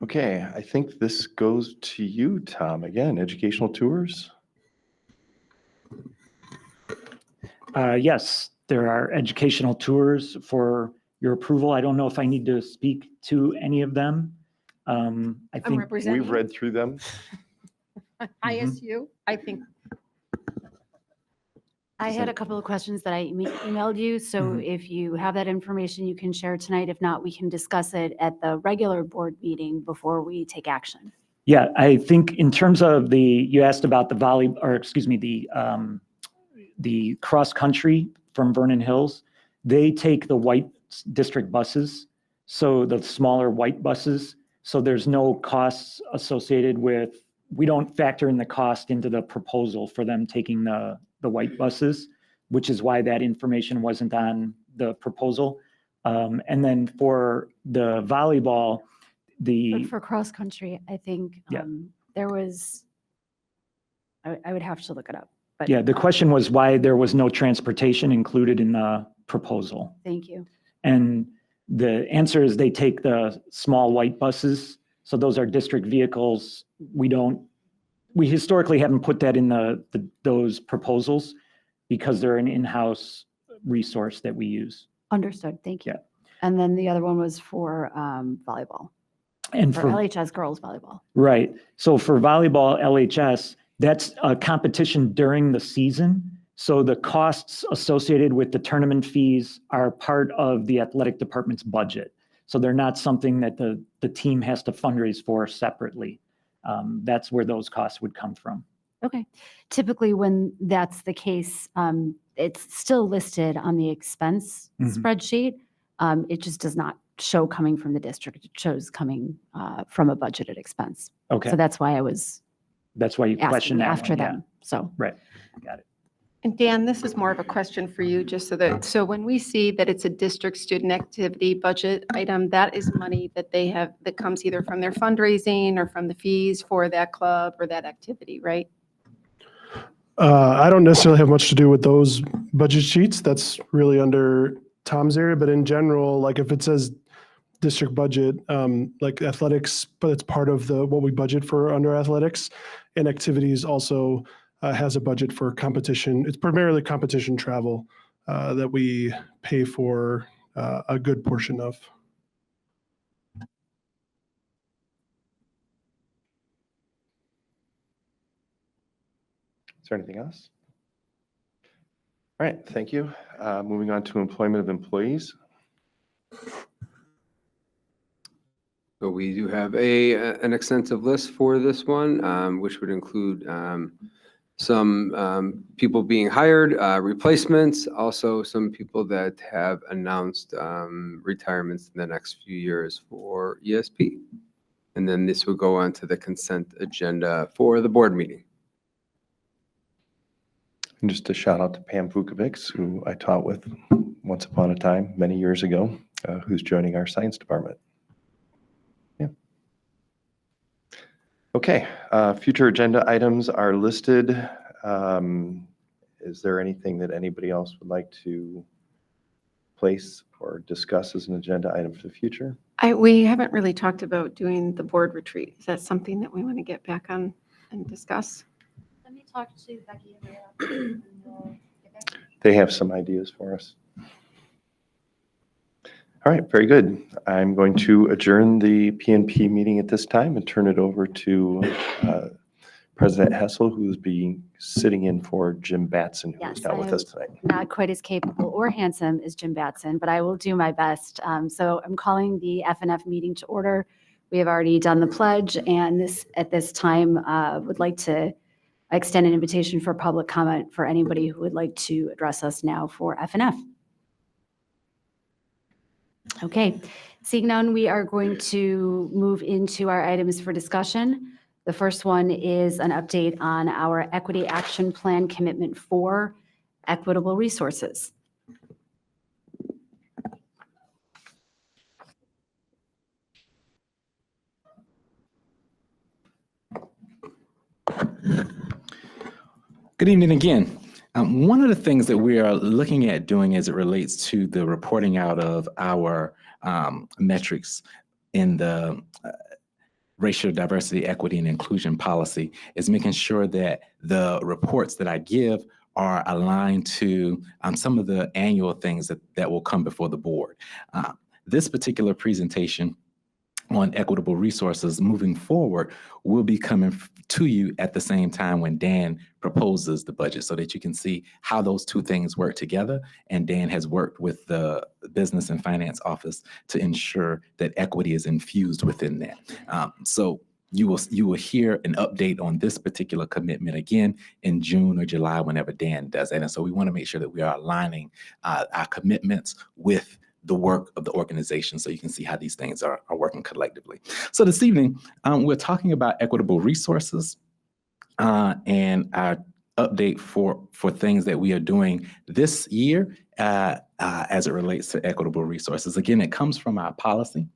Okay, I think this goes to you, Tom. Again, educational tours. Yes, there are educational tours for your approval. I don't know if I need to speak to any of them. I I'm think representing We've read through them. ISU. I think I had a couple of questions that I emailed you, so Mhm. if you have that information, you can share tonight. If not, we can discuss it at the regular board meeting before we take action. Yeah, I think in terms of you asked about the cross country from Vernon Hills. They take the white district buses, so the smaller white buses. So there's no costs associated with, we don't factor in the cost into the proposal for them taking the white buses, which is why that information wasn't on the proposal. And then for the volleyball, But for cross-country, I think Yeah. there was, I would have to look it up, but. yeah, the question was why there was no transportation included in the proposal. Thank you. And the answer is they take the small white buses. So those are district vehicles. We historically haven't put that in those proposals because they're an in-house resource that we use. Understood, thank you. Yeah. And then the other one was for volleyball, And for for LHS girls volleyball. Right. So for volleyball LHS, that's a competition during the season. So the costs associated with the tournament fees are part of the athletic department's budget. So they're not something that the team has to fundraise for separately. That's where those costs would come from. Okay. Typically, when that's the case, it's still listed on the expense Mhm. spreadsheet. It just does not show coming from the district. It shows coming from a budgeted expense. Okay. So that's why I was That's why you asking question that after one, yeah. them. So. Right. Got it. And Dan, this is more of a question for you, just so when we see that it's a district student activity budget item, that is money that they have, that comes either from their fundraising or from the fees for that club or that activity, right? I don't necessarily have much to do with those budget sheets. That's really under Tom's area, but in general, like if it says district budget, like athletics, but it's part of what we budget for under athletics, and activities also has a budget for competition. It's primarily competition travel that we pay for a good portion of. Is there anything else? All right, thank you. Moving on to employment of employees. So we do have an extensive list for this one, which would include some people being hired, replacements, also some people that have announced retirements in the next few years for ESP. And then this would go on to the consent agenda for the board meeting. And just a shout out to Pam Vukovics, who I taught with once upon a time, many years ago, who's joining our science department. Yeah. Okay, future agenda items are listed. Is there anything that anybody else would like to place or discuss as an agenda item for the future? We haven't really talked about doing the board retreat. Is that something that we want to get back on and discuss? Let me talk to Becky and we'll get back to you. They have some ideas for us. All right, very good. I'm going to adjourn the PNP meeting at this time and turn it over to President Hessel, who's being sitting in for Jim Batson, who is Yes, not with us tonight. Not quite as capable or handsome as Jim Batson, but I will do my best. So I'm calling the FNF meeting to order. We have already done the pledge, and at this time would like to extend an invitation for public comment for anybody who would like to address us now for FNF. Okay, seeing none, we are going to move into our items for discussion. The first one is an update on our Equity Action Plan Commitment 4, Equitable Resources. Good evening again. One of the things that we are looking at doing as it relates to the reporting out of our metrics in the racial diversity, equity, and inclusion policy is making sure that the reports that I give are aligned to some of the annual things that will come before the board. This particular presentation on equitable resources moving forward will be coming to you at the same time when Dan proposes the budget, so that you can see how those two things work together. And Dan has worked with the Business and Finance Office to ensure that equity is infused within that. So you will hear an update on this particular commitment again in June or July, whenever Dan does that. And so we want to make sure that we are aligning our commitments with the work of the organization, so you can see how these things are working collectively. So this evening, we're talking about equitable resources and our update for things that we are doing this year as it relates to equitable resources. Again, it comes from our policy.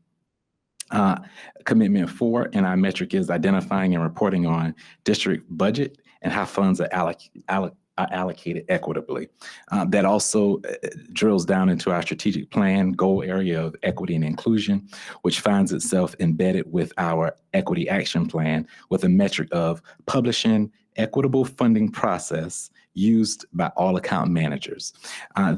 Commitment 4, and our metric is identifying and reporting on district budget and how funds are allocated equitably. That also drills down into our strategic plan goal area of equity and inclusion, which finds itself embedded with our equity action plan with a metric of publishing equitable funding process used by all account managers.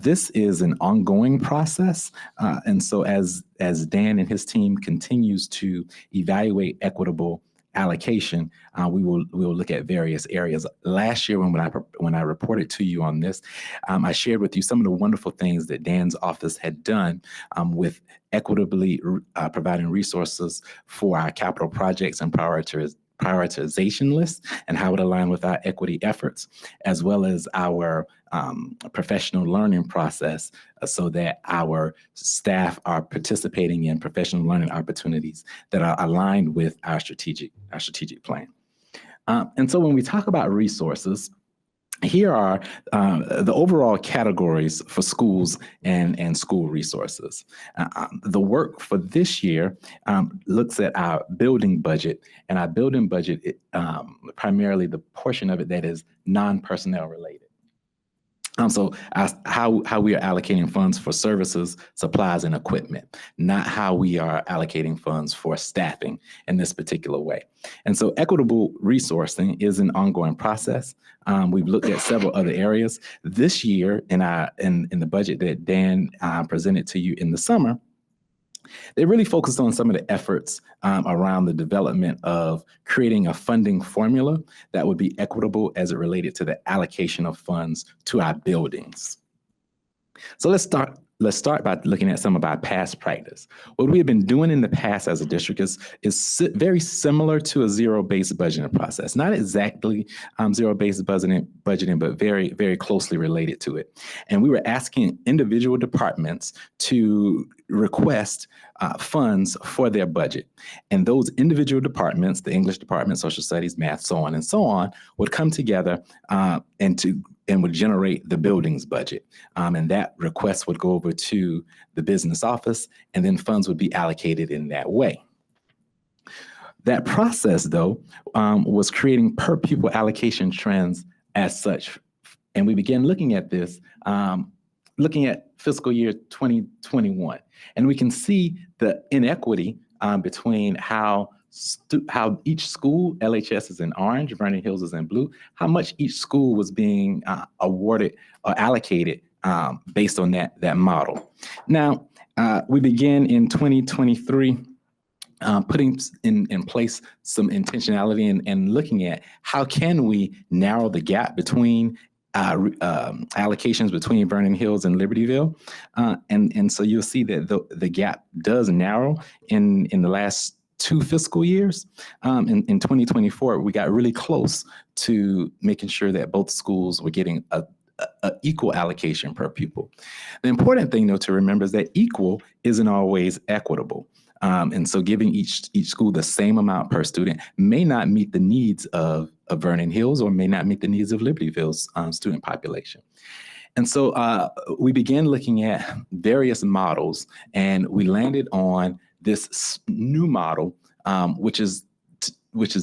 This is an ongoing process. And so as Dan and his team continues to evaluate equitable allocation, we will look at various areas. Last year, when I reported to you on this, I shared with you some of the wonderful things that Dan's office had done with equitably providing resources for our capital projects and prioritization list, and how it aligned with our equity efforts, as well as our professional learning process, so that our staff are participating in professional learning opportunities that are aligned with our strategic plan. And so when we talk about resources, here are the overall categories for schools and school resources. The work for this year looks at our building budget, and our building budget, primarily the portion of it that is non-personnel related. So how we are allocating funds for services, supplies, and equipment, not how we are allocating funds for staffing in this particular way. And so equitable resourcing is an ongoing process. We've looked at several other areas. This year in the budget that Dan presented to you in the summer, they really focused on some of the efforts around the development of creating a funding formula that would be equitable as it related to the allocation of funds to our buildings. So let's start by looking at some of our past practice. What we have been doing in the past as a district is very similar to a zero-based budgeting process. Not exactly zero-based budgeting, but very, very closely related to it. And we were asking individual departments to request funds for their budget. And those individual departments, the English department, social studies, math, so on, would come together and would generate the buildings budget. And that request would go over to the business office, and then funds would be allocated in that way. That process, though, was creating per pupil allocation trends as such. And we began looking at this, looking at fiscal year 2021. And we can see the inequity between how each school, LHS is in orange, Vernon Hills is in blue, how much each school was being awarded or allocated based on that model. Now, we begin in 2023 putting in place some intentionality and looking at how can we narrow the gap between allocations between Vernon Hills and Libertyville. And so you'll see that the gap does narrow in the last 2 fiscal years. In 2024, we got really close to making sure that both schools were getting a equal allocation per pupil. The important thing, though, to remember is that equal isn't always equitable. And so giving each school the same amount per student may not meet the needs of Vernon Hills or may not meet the needs of Libertyville's student population. And so we began looking at various models, and we landed on this new model, which is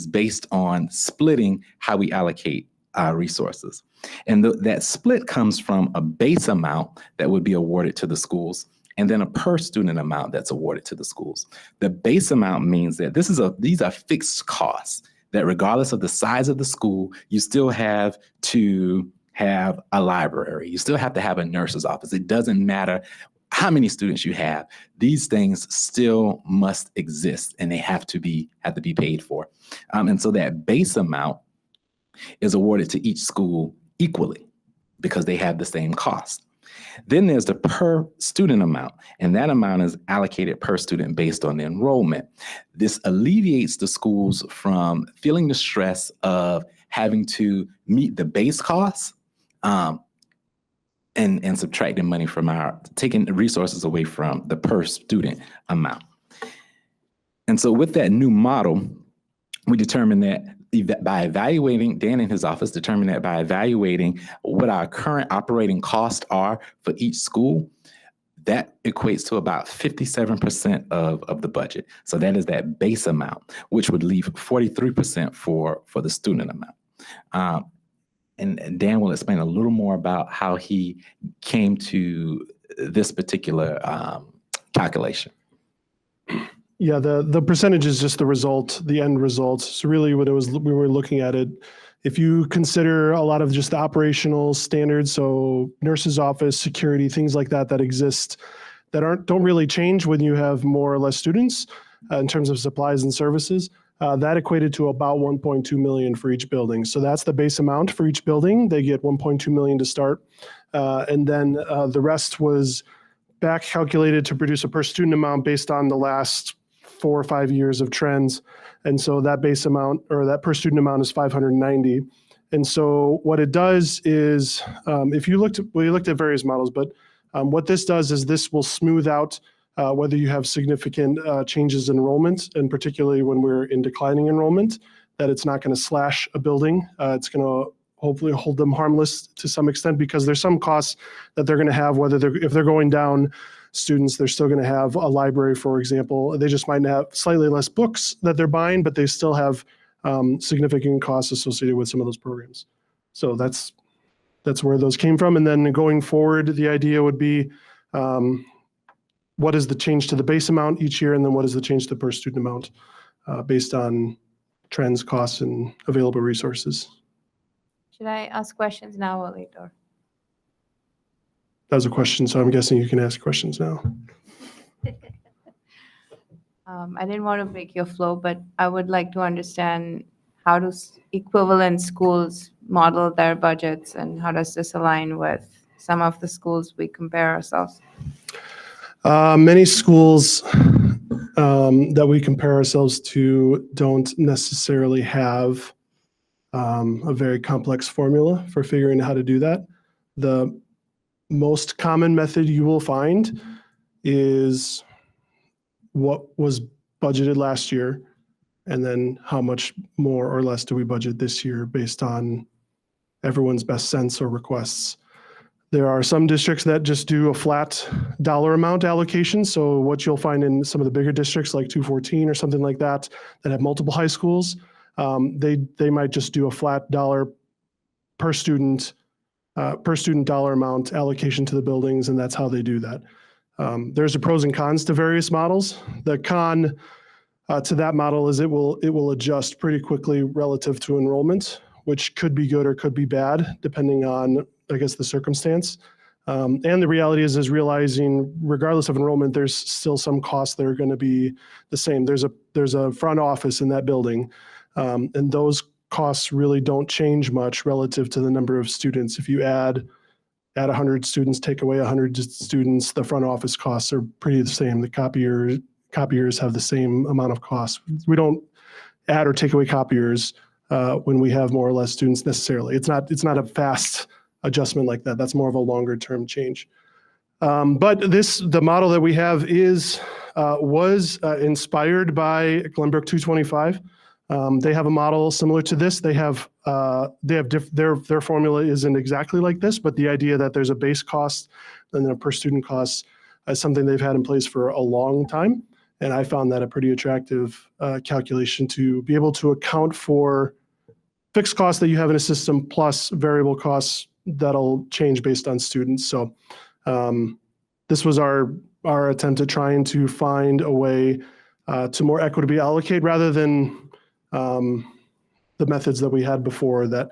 based on splitting how we allocate resources. And that split comes from a base amount that would be awarded to the schools, and then a per student amount that's awarded to the schools. The base amount means that these are fixed costs, that regardless of the size of the school, you still have to have a library. You still have to have a nurse's office. It doesn't matter how many students you have. These things still must exist, and they have to be paid for. And so that base amount is awarded to each school equally because they have the same cost. Then there's the per student amount, and that amount is allocated per student based on the enrollment. This alleviates the schools from feeling the stress of having to meet the base costs and subtracting money from taking the resources away from the per student amount. And so with that new model, we determined that by evaluating, Dan in his office determined that by evaluating what our current operating costs are for each school, that equates to about 57% of the budget. So that is that base amount, which would leave 43% for the student amount. And Dan will explain a little more about how he came to this particular calculation. Yeah, the percentage is just the result, the end result. So really what it was, we were looking at it, if you consider a lot of just the operational standards, so nurse's office, security, things like that exist, that don't really change when you have more or less students in terms of supplies and services, that equated to about 1.2 million for each building. So that's the base amount for each building. They get 1.2 million to start. And then the rest was back calculated to produce a per student amount based on the last 4 or 5 years of trends. And so that base amount, or that per student amount, is 590. And so what it does is, we looked at various models, but what this does is this will smooth out whether you have significant changes in enrollment, and particularly when we're in declining enrollment, that it's not going to slash a building. It's going to hopefully hold them harmless to some extent, because there's some costs that they're going to have, if they're going down students, they're still going to have a library, for example. They just might have slightly less books that they're buying, but they still have significant costs associated with some of those programs. So that's where those came from. And then going forward, the idea would be, what is the change to the base amount each year, and then what is the change to the per student amount based on trends, costs, and available resources. Should I ask questions now or later? That was a question, so I'm guessing you can ask questions now. I didn't want to break your flow, but I would like to understand, how do equivalent schools model their budgets, and how does this align with some of the schools we compare ourselves? Many schools that we compare ourselves to don't necessarily have a very complex formula for figuring out how to do that. The most common method you will find is what was budgeted last year, and then how much more or less do we budget this year based on everyone's best sense or requests. There are some districts that just do a flat dollar amount allocation. So what you'll find in some of the bigger districts like 214 or something like that have multiple high schools, they might just do a flat dollar per student per student dollar amount allocation to the buildings, and that's how they do that. There's a pros and cons to various models. The con to that model is it will adjust pretty quickly relative to enrollment, which could be good or could be bad, depending on, I guess, the circumstance. And the reality is realizing, regardless of enrollment, there's still some costs that are going to be the same. There's a front office in that building, and those costs really don't change much relative to the number of students. If you add 100 students, take away 100 students, the front office costs are pretty the same. The copiers have the same amount of costs. We don't add or take away copiers when we have more or less students necessarily. It's not a fast adjustment like that. That's more of a longer term change. But the model that we have was inspired by Glenbrook 225. They have a model similar to this. Their formula isn't exactly like this, but the idea that there's a base cost and then a per student cost is something they've had in place for a long time. And I found that a pretty attractive calculation to be able to account for fixed costs that you have in a system plus variable costs that'll change based on students. So this was our attempt at trying to find a way to more equitably allocate rather than the methods that we had before that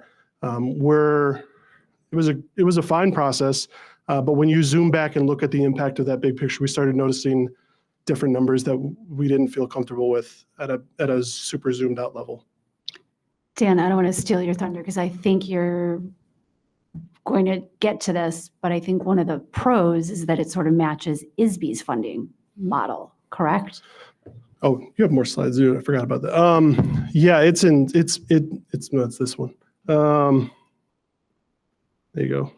it was a fine process, but when you zoom back and look at the impact of that big picture, we started noticing different numbers that we didn't feel comfortable with at a super zoomed out level. Dan, I don't want to steal your thunder because I think you're going to get to this, but I think one of the pros is that it sort of matches ISB's funding model, correct? Oh, you have more slides. I forgot about that. Yeah, it's this one. There you go.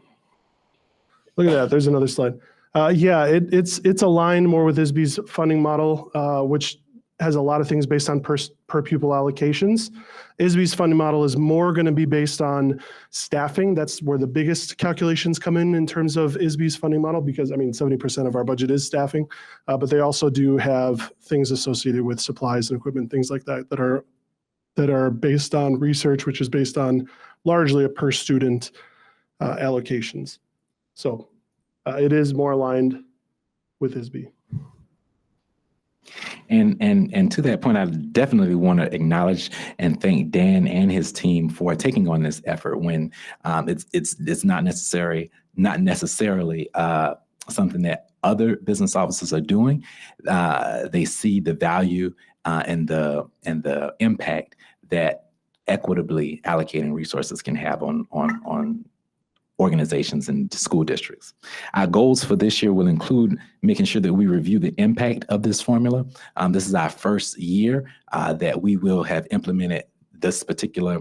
Look at that. There's another slide. Yeah, it's aligned more with ISB's funding model, which has a lot of things based on per pupil allocations. ISB's funding model is more going to be based on staffing. That's where the biggest calculations come in terms of ISB's funding model, because 70% of our budget is staffing, but they also do have things associated with supplies and equipment, things like that, that are based on research, which is based on largely a per student allocations. So it is more aligned with ISB. And to that point, I definitely want to acknowledge and thank Dan and his team for taking on this effort when it's not necessarily something that other business offices are doing. They see the value and the impact that equitably allocating resources can have on organizations and school districts. Our goals for this year will include making sure that we review the impact of this formula. This is our first year that we will have implemented this particular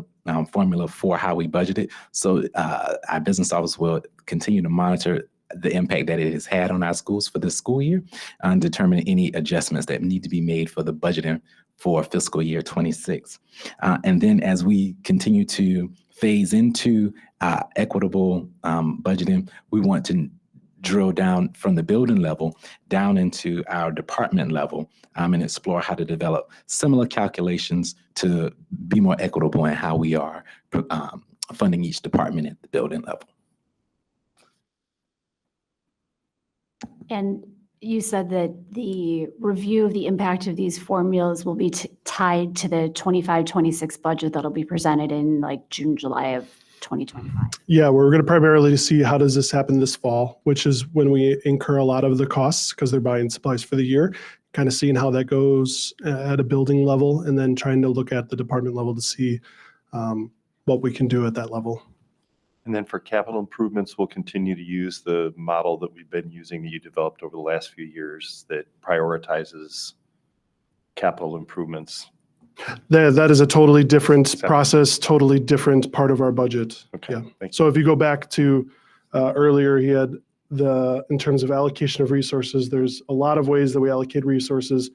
formula for how we budget it. So our business office will continue to monitor the impact that it has had on our schools for this school year and determine any adjustments that need to be made for the budgeting for fiscal year 26. And then as we continue to phase into equitable budgeting, we want to drill down from the building level down into our department level and explore how to develop similar calculations to be more equitable in how we are funding each department at the building level. And you said that the review of the impact of these formulas will be tied to the 25-26 budget that'll be presented in like June, July of 2025. Yeah, we're going to primarily see how does this happen this fall, which is when we incur a lot of the costs because they're buying supplies for the year, kind of seeing how that goes at a building level and then trying to look at the department level to see what we can do at that level. And then for capital improvements, we'll continue to use the model that we've been using that you developed over the last few years that prioritizes capital improvements. That is a totally different process, totally different part of our budget. Okay. Yeah. So if you go back to earlier, he had in terms of allocation of resources, there's a lot of ways that we allocate resources.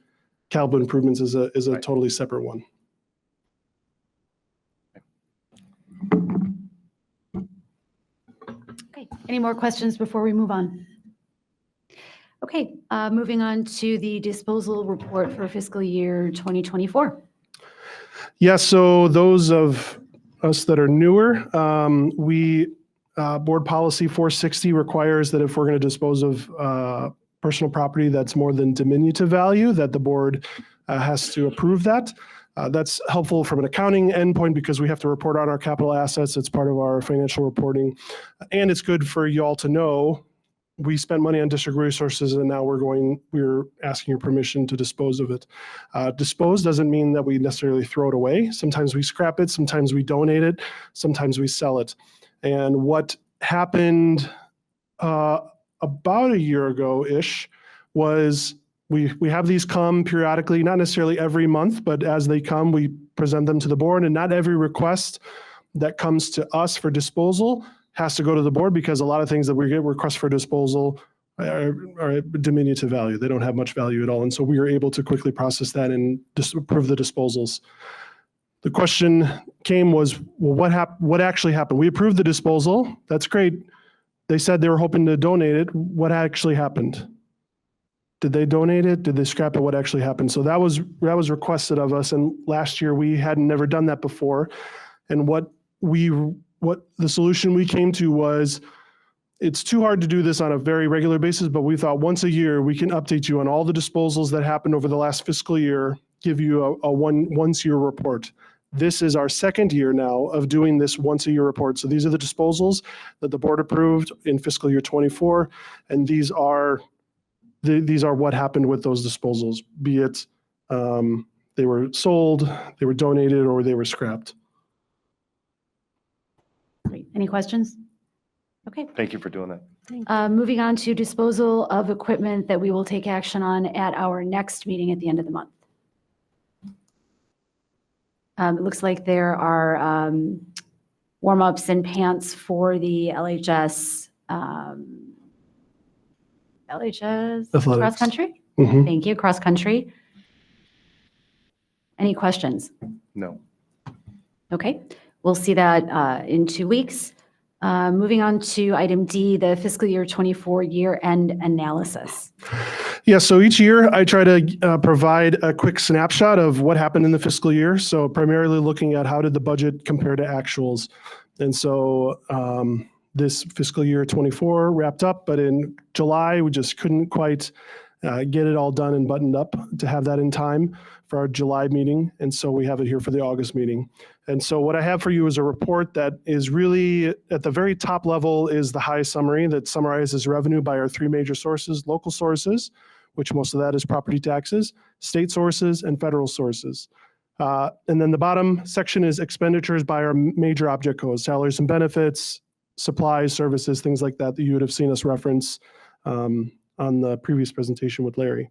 Capital improvements is a totally separate one. Okay, any more questions before we move on? Okay, moving on to the disposal report for fiscal year 2024. Yeah, so those of us that are newer, we Board Policy 460 requires that if we're going to dispose of personal property that's more than diminutive value, that the board has to approve that. That's helpful from an accounting endpoint because we have to report on our capital assets. It's part of our financial reporting. And it's good for you all to know we spent money on district resources and now we're asking your permission to dispose of it. Dispose doesn't mean that we necessarily throw it away. Sometimes we scrap it, sometimes we donate it, sometimes we sell it. And what happened about a year ago-ish was we have these come periodically, not necessarily every month, but as they come, we present them to the board, and not every request that comes to us for disposal has to go to the board because a lot of things that we get requests for disposal are diminutive value. They don't have much value at all. And so we are able to quickly process that and just approve the disposals. The question came was, well, what actually happened? We approved the disposal. That's great. They said they were hoping to donate it. What actually happened? Did they donate it? Did they scrap it? What actually happened? So that was requested of us. And last year we had never done that before. And what the solution we came to was, it's too hard to do this on a very regular basis, but we thought once a year we can update you on all the disposals that happened over the last fiscal year, give you a once year report. This is our second year now of doing this once a year report. So these are the disposals that the board approved in fiscal year 24. And these are what happened with those disposals, be it they were sold, they were donated, or they were scrapped. Great. Any questions? Okay. Thank you for doing that. Moving on to disposal of equipment that we will take action on at our next meeting at the end of the month. It looks like there are warm-ups and pants for the LHS Athletics. cross country. Mhm. Thank you, cross country. Any questions? No. Okay, we'll see that in 2 weeks. Moving on to item D, the fiscal year 24 year-end analysis. Yeah, so each year I try to provide a quick snapshot of what happened in the fiscal year. So primarily looking at how did the budget compare to actuals. And so this fiscal year 24 wrapped up, but in July, we just couldn't quite get it all done and buttoned up to have that in time for our July meeting. And so we have it here for the August meeting. And so what I have for you is a report that is really at the very top level is the high summary that summarizes revenue by our three major sources: local sources, which most of that is property taxes, state sources, and federal sources. And then the bottom section is expenditures by our major object codes: salaries and benefits, supplies, services, things like that that you would have seen us reference on the previous presentation with Larry.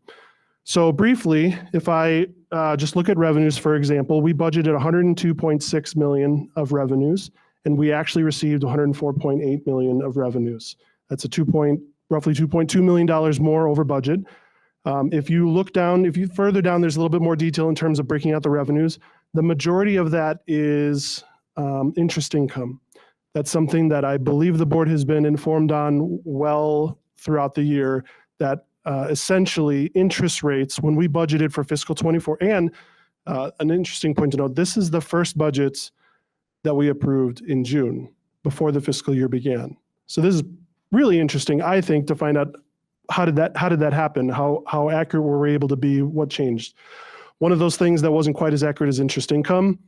So briefly, if I just look at revenues, for example, we budgeted 102.6 million of revenues, and we actually received 104.8 million of revenues. That's roughly $2.2 million more over budget. If you further down, there's a little bit more detail in terms of breaking out the revenues. The majority of that is interest income. That's something that I believe the board has been informed on well throughout the year, that essentially interest rates, when we budgeted for fiscal 24, and an interesting point to note, this is the first budget that we approved in June before the fiscal year began. So this is really interesting, I think, to find out how did that happen? How accurate were we able to be? What changed? One of those things that wasn't quite as accurate as interest income.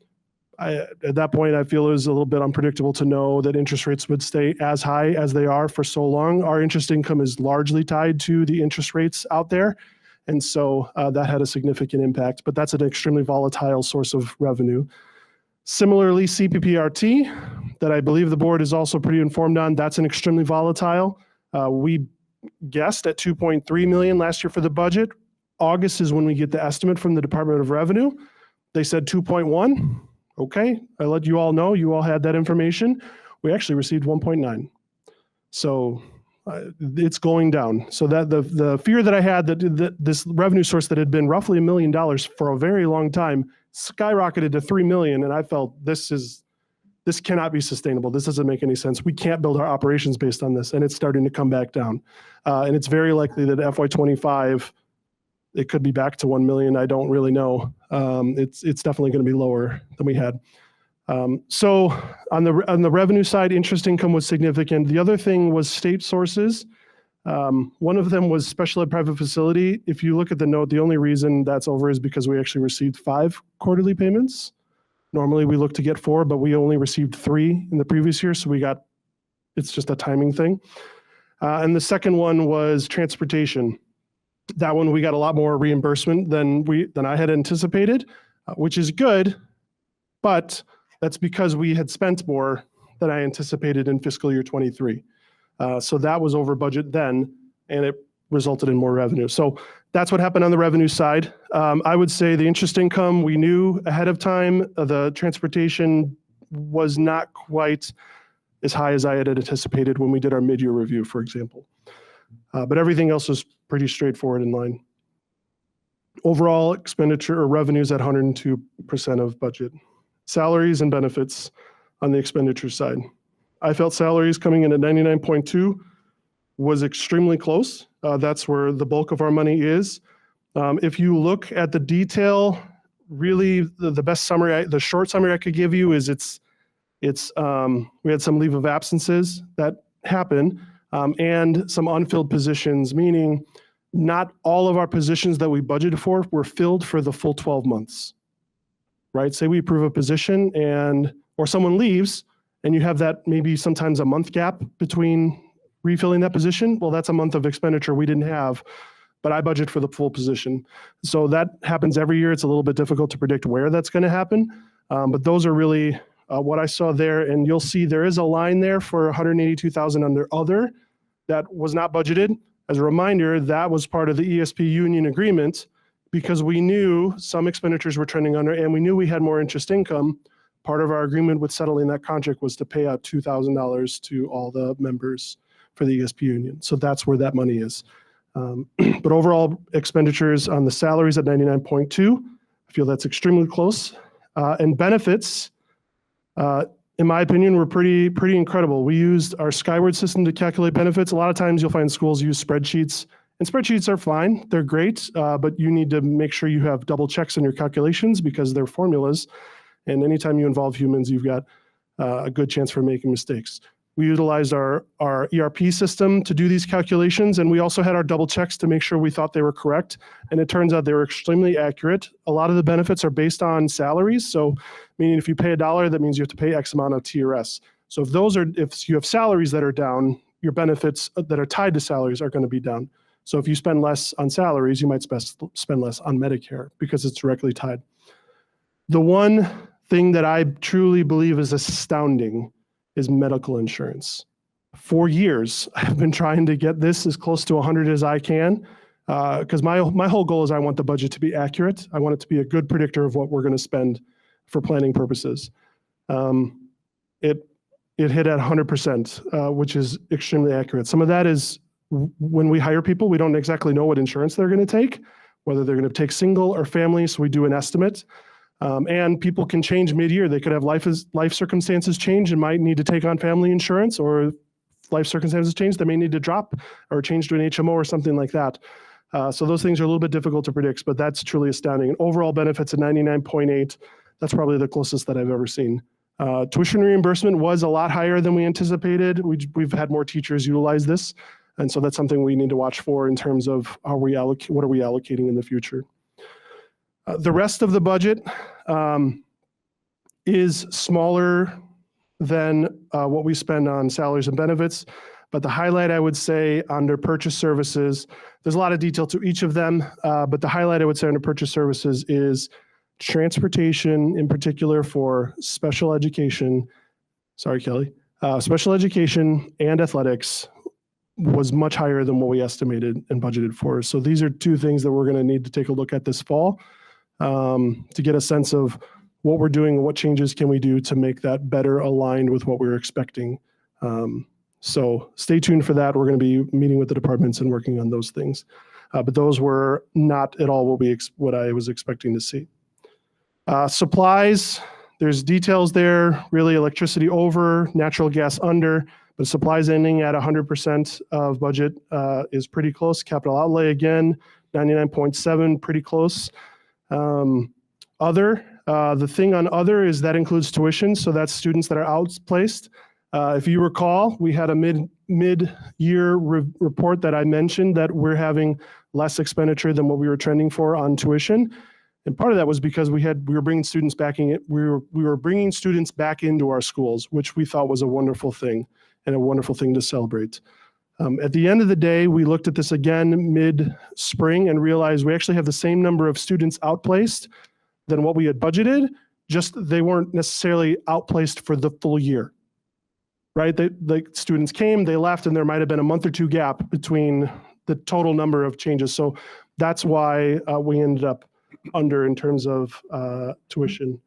At that point, I feel it was a little bit unpredictable to know that interest rates would stay as high as they are for so long. Our interest income is largely tied to the interest rates out there. And so that had a significant impact, but that's an extremely volatile source of revenue. Similarly, CPPRT, that I believe the board is also pretty informed on, that's an extremely volatile. We guessed at 2.3 million last year for the budget. August is when we get the estimate from the Department of Revenue. They said 2.1. Okay, I let you all know, you all had that information. We actually received 1.9. So it's going down. So that the fear that I had that this revenue source that had been roughly $1 million for a very long time skyrocketed to 3 million. And I felt this cannot be sustainable. This doesn't make any sense. We can't build our operations based on this. And it's starting to come back down. And it's very likely that FY25, it could be back to 1 million. I don't really know. It's definitely going to be lower than we had. So on the revenue side, interest income was significant. The other thing was state sources. One of them was special ed private facility. If you look at the note, the only reason that's over is because we actually received 5 quarterly payments. Normally we look to get 4, but we only received 3 in the previous year. So it's just a timing thing. And the second one was transportation. That one, we got a lot more reimbursement than I had anticipated, which is good, but that's because we had spent more than I anticipated in fiscal year 23. So that was over budget then, and it resulted in more revenue. So that's what happened on the revenue side. I would say the interest income, we knew ahead of time. The transportation was not quite as high as I had anticipated when we did our mid-year review, for example. But everything else was pretty straightforward in line. Overall expenditure or revenues at 102% of budget. Salaries and benefits on the expenditure side. I felt salaries coming in at 99.2 was extremely close. That's where the bulk of our money is. If you look at the detail, really the best summary, the short summary I could give you is we had some leave of absences that happened and some unfilled positions, meaning not all of our positions that we budgeted for were filled for the full 12 months, right? Say we approve a position or someone leaves and you have that maybe sometimes a month gap between refilling that position. Well, that's a month of expenditure we didn't have, but I budget for the full position. So that happens every year. It's a little bit difficult to predict where that's going to happen. But those are really what I saw there. And you'll see there is a line there for 182,000 under other that was not budgeted. As a reminder, that was part of the ESP union agreement because we knew some expenditures were trending under and we knew we had more interest income. Part of our agreement with settling that contract was to pay out $2,000 to all the members for the ESP union. So that's where that money is. But overall expenditures on the salaries at 99.2, I feel that's extremely close. And benefits, in my opinion, were pretty incredible. We used our Skyward system to calculate benefits. A lot of times you'll find schools use spreadsheets, and spreadsheets are fine. They're great, but you need to make sure you have double checks on your calculations because they're formulas. And anytime you involve humans, you've got a good chance for making mistakes. We utilized our ERP system to do these calculations, and we also had our double checks to make sure we thought they were correct. And it turns out they were extremely accurate. A lot of the benefits are based on salaries. So meaning if you pay $1, that means you have to pay X amount of TRS. So if you have salaries that are down, your benefits that are tied to salaries are going to be down. So if you spend less on salaries, you might spend less on Medicare because it's directly tied. The one thing that I truly believe is astounding is medical insurance. For years, I've been trying to get this as close to 100 as I can, because my whole goal is I want the budget to be accurate. I want it to be a good predictor of what we're going to spend for planning purposes. It hit at 100%, which is extremely accurate. Some of that is when we hire people, we don't exactly know what insurance they're going to take, whether they're going to take single or family, so we do an estimate. And people can change mid-year. They could have life circumstances change and might need to take on family insurance, or life circumstances change, they may need to drop or change to an HMO or something like that. So those things are a little bit difficult to predict, but that's truly astounding. And overall benefits at 99.8, that's probably the closest that I've ever seen. Tuition reimbursement was a lot higher than we anticipated. We've had more teachers utilize this. And so that's something we need to watch for in terms of what are we allocating in the future. The rest of the budget is smaller than what we spend on salaries and benefits. But the highlight, I would say, under purchase services, there's a lot of detail to each of them. But the highlight, I would say, under purchase services is transportation, in particular for special education. Sorry, Kelly. Special education and athletics was much higher than what we estimated and budgeted for. So these are two things that we're going to need to take a look at this fall to get a sense of what we're doing and what changes can we do to make that better aligned with what we were expecting. So stay tuned for that. We're going to be meeting with the departments and working on those things. But those were not at all what I was expecting to see. Supplies, there's details there, really electricity over, natural gas under, but supplies ending at 100% of budget is pretty close. Capital outlay again, 99.7, pretty close. Other, The thing on other is that includes tuition, so that's students that are outplaced. If you recall, we had a mid-year report that I mentioned that we're having less expenditure than what we were trending for on tuition. And part of that was because we were bringing students back into our schools, which we thought was a wonderful thing and a wonderful thing to celebrate. At the end of the day, we looked at this again mid-spring and realized we actually have the same number of students outplaced than what we had budgeted, just they weren't necessarily outplaced for the full year, right? The students came, they left, and there might have been a month or two gap between the total number of changes. So that's why we ended up under in terms of tuition.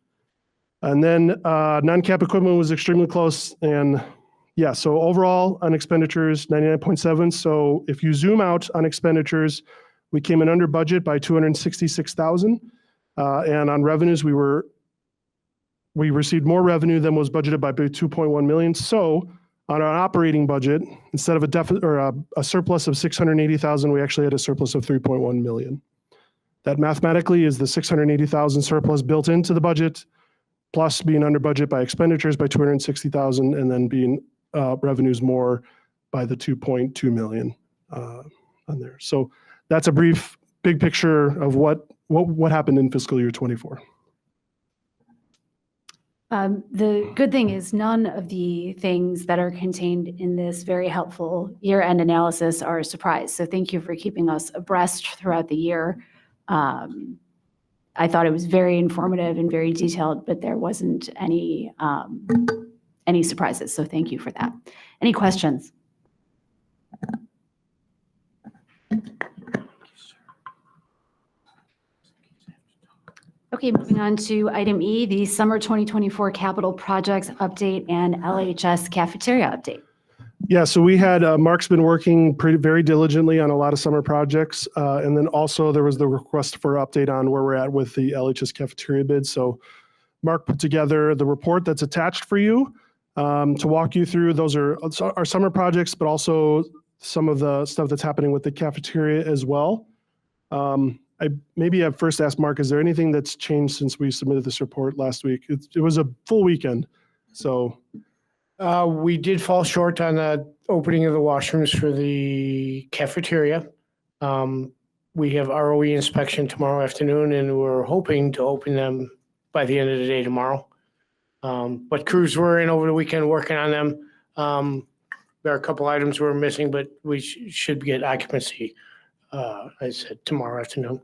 And then non-cap equipment was extremely close. And yeah, so overall on expenditures, 99.7. So if you zoom out on expenditures, we came in under budget by 266,000. And on revenues, we received more revenue than was budgeted by 2.1 million. So on our operating budget, instead of a deficit or a surplus of 680,000, we actually had a surplus of 3.1 million. That mathematically is the 680,000 surplus built into the budget, plus being under budget by expenditures by 260,000, and then being revenues more by the 2.2 million on there. So that's a brief, big picture of what happened in fiscal year 24. The good thing is none of the things that are contained in this very helpful year-end analysis are a surprise. So thank you for keeping us abreast throughout the year. I thought it was very informative and very detailed, but there wasn't any surprises. So thank you for that. Any questions? Okay, moving on to item E, the summer 2024 capital projects update and LHS cafeteria update. Yeah, so we had, Mark's been working very diligently on a lot of summer projects. And then also there was the request for update on where we're at with the LHS cafeteria bid. So Mark put together the report that's attached for you to walk you through. Those are our summer projects, but also some of the stuff that's happening with the cafeteria as well. Maybe I first asked Mark, is there anything that's changed since we submitted this report last week? It was a full weekend, so. We did fall short on the opening of the washrooms for the cafeteria. We have ROE inspection tomorrow afternoon, and we're hoping to open them by the end of the day tomorrow. But crews were in over the weekend working on them. There are a couple items we're missing, but we should get occupancy, I said, tomorrow afternoon.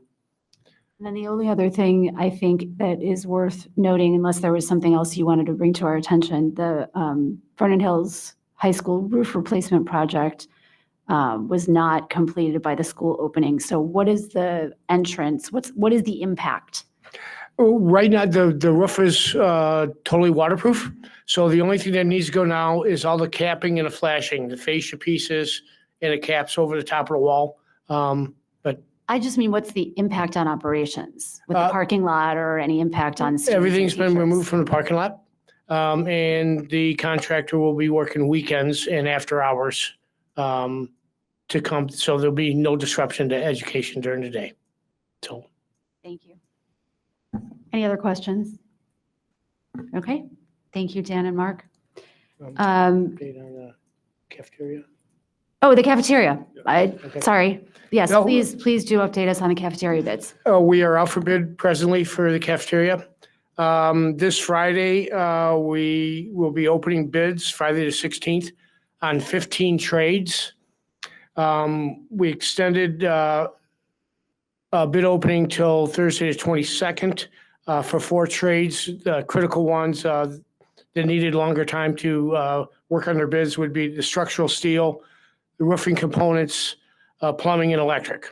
And then the only other thing I think that is worth noting, unless there was something else you wanted to bring to our attention, the Vernon Hills High School roof replacement project was not completed by the school opening. So what is the entrance? What is the impact? Right now, the roof is totally waterproof. So the only thing that needs to go now is all the capping and the flashing, the fascia pieces and the caps over the top of the wall. But I just mean, what's the impact on operations with the parking lot or any impact on students? Everything's been removed from the parking lot. And the contractor will be working weekends and after hours to come. So there'll be no disruption to education during the day. So. Thank you. Any other questions? Okay. Thank you, Dan and Mark. Update on the cafeteria. Oh, the cafeteria. Okay. Sorry. Yes, No. please do update us on the cafeteria bids. We are out for bid presently for the cafeteria. This Friday, we will be opening bids, Friday the 16th, on 15 trades. We extended a bid opening till Thursday the 22nd for 4 trades. The critical ones that needed longer time to work on their bids would be the structural steel, the roofing components, plumbing and electric.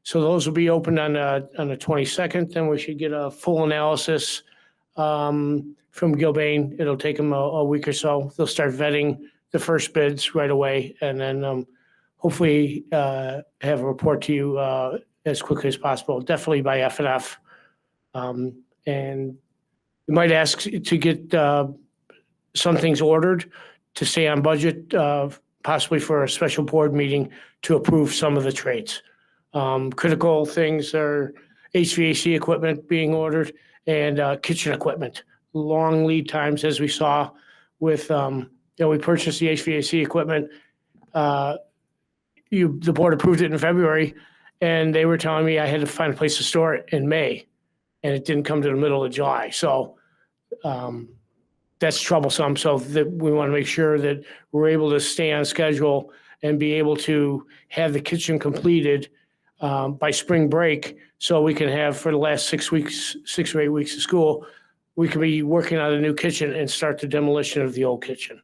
So those will be opened on the 22nd. Then we should get a full analysis from Gilbane. It'll take them a week or so. They'll start vetting the first bids right away, and then hopefully have a report to you as quickly as possible, definitely by F&F. And we might ask to get some things ordered to stay on budget, possibly for a special board meeting to approve some of the trades. Critical things are HVAC equipment being ordered and kitchen equipment. Long lead times, as we saw with, we purchased the HVAC equipment. The board approved it in February, and they were telling me I had to find a place to store it in May, and it didn't come to the middle of July. So that's troublesome. So that we want to make sure that we're able to stay on schedule and be able to have the kitchen completed by spring break, so we can have, for the last 6 or 8 weeks of school, we can be working on a new kitchen and start the demolition of the old kitchen.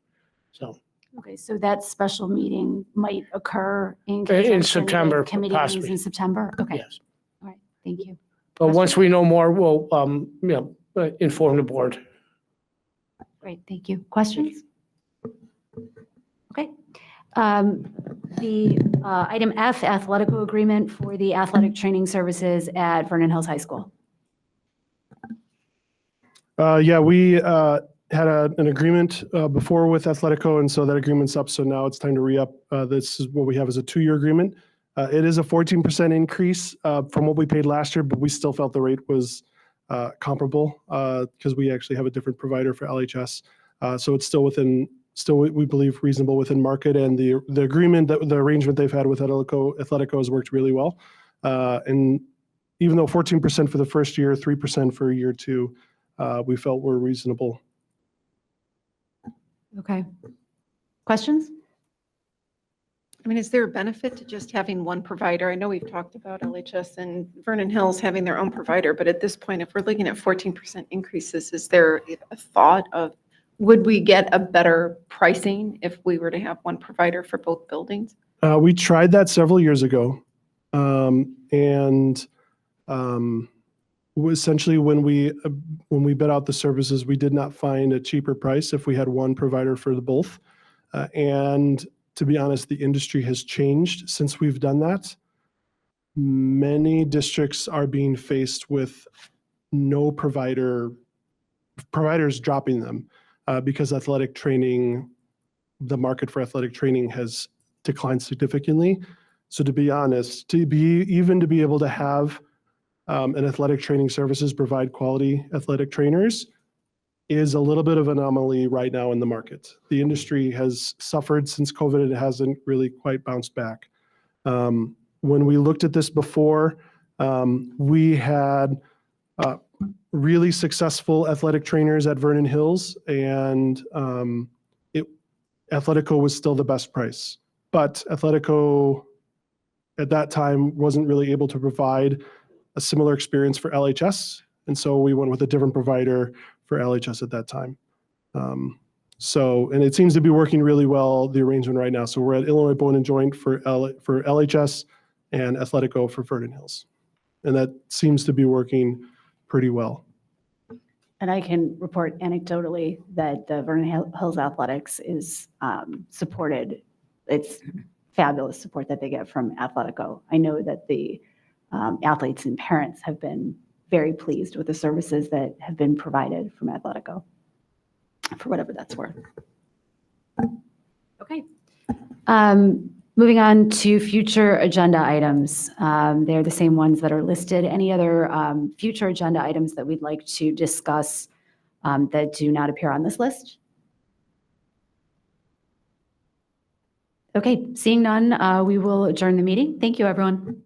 So Okay, so that special meeting might occur in conjunction with September, committee meetings possibly. in September? Okay. Yes. All right, thank you. But once we know more, we'll inform the board. Great, thank you. Questions? Okay. The item F, Athletico agreement for the athletic training services at Vernon Hills High School. Yeah, we had an agreement before with Athletico, and so that agreement's up. So now it's time to re-up. This is what we have as a 2-year agreement. It is a 14% increase from what we paid last year, but we still felt the rate was comparable because we actually have a different provider for LHS. So it's still we believe reasonable within market, and the agreement, the arrangement they've had with Athletico has worked really well. And even though 14% for the first year, 3% for year 2, we felt were reasonable. Okay. Questions? I mean, is there a benefit to just having one provider? I know we've talked about LHS and Vernon Hills having their own provider, but at this point, if we're looking at 14% increases, is there a thought of, would we get a better pricing if we were to have one provider for both buildings? We tried that several years ago. Essentially, when we bid out the services, we did not find a cheaper price if we had one provider for the both. And to be honest, the industry has changed since we've done that. Many districts are being faced with no providers dropping them because the market for athletic training has declined significantly. So to be honest, to be able to have an athletic training services provide quality athletic trainers is a little bit of an anomaly right now in the market. The industry has suffered since COVID. It hasn't really quite bounced back. When we looked at this before, we had really successful athletic trainers at Vernon Hills, and Athletico was still the best price. But Athletico at that time wasn't really able to provide a similar experience for LHS. And so we went with a different provider for LHS at that time. And it seems to be working really well, the arrangement right now. So we're at Illinois Bone and Joint for LHS and Athletico for Vernon Hills. And that seems to be working pretty well. And I can report anecdotally that the Vernon Hills Athletics is supported. It's fabulous support that they get from Athletico. I know that the athletes and parents have been very pleased with the services that have been provided from Athletico, for whatever that's worth. Okay. Moving on to future agenda items. They're the same ones that are listed. Any other future agenda items that we'd like to discuss that do not appear on this list? Okay, seeing none, we will adjourn the meeting. Thank you, everyone.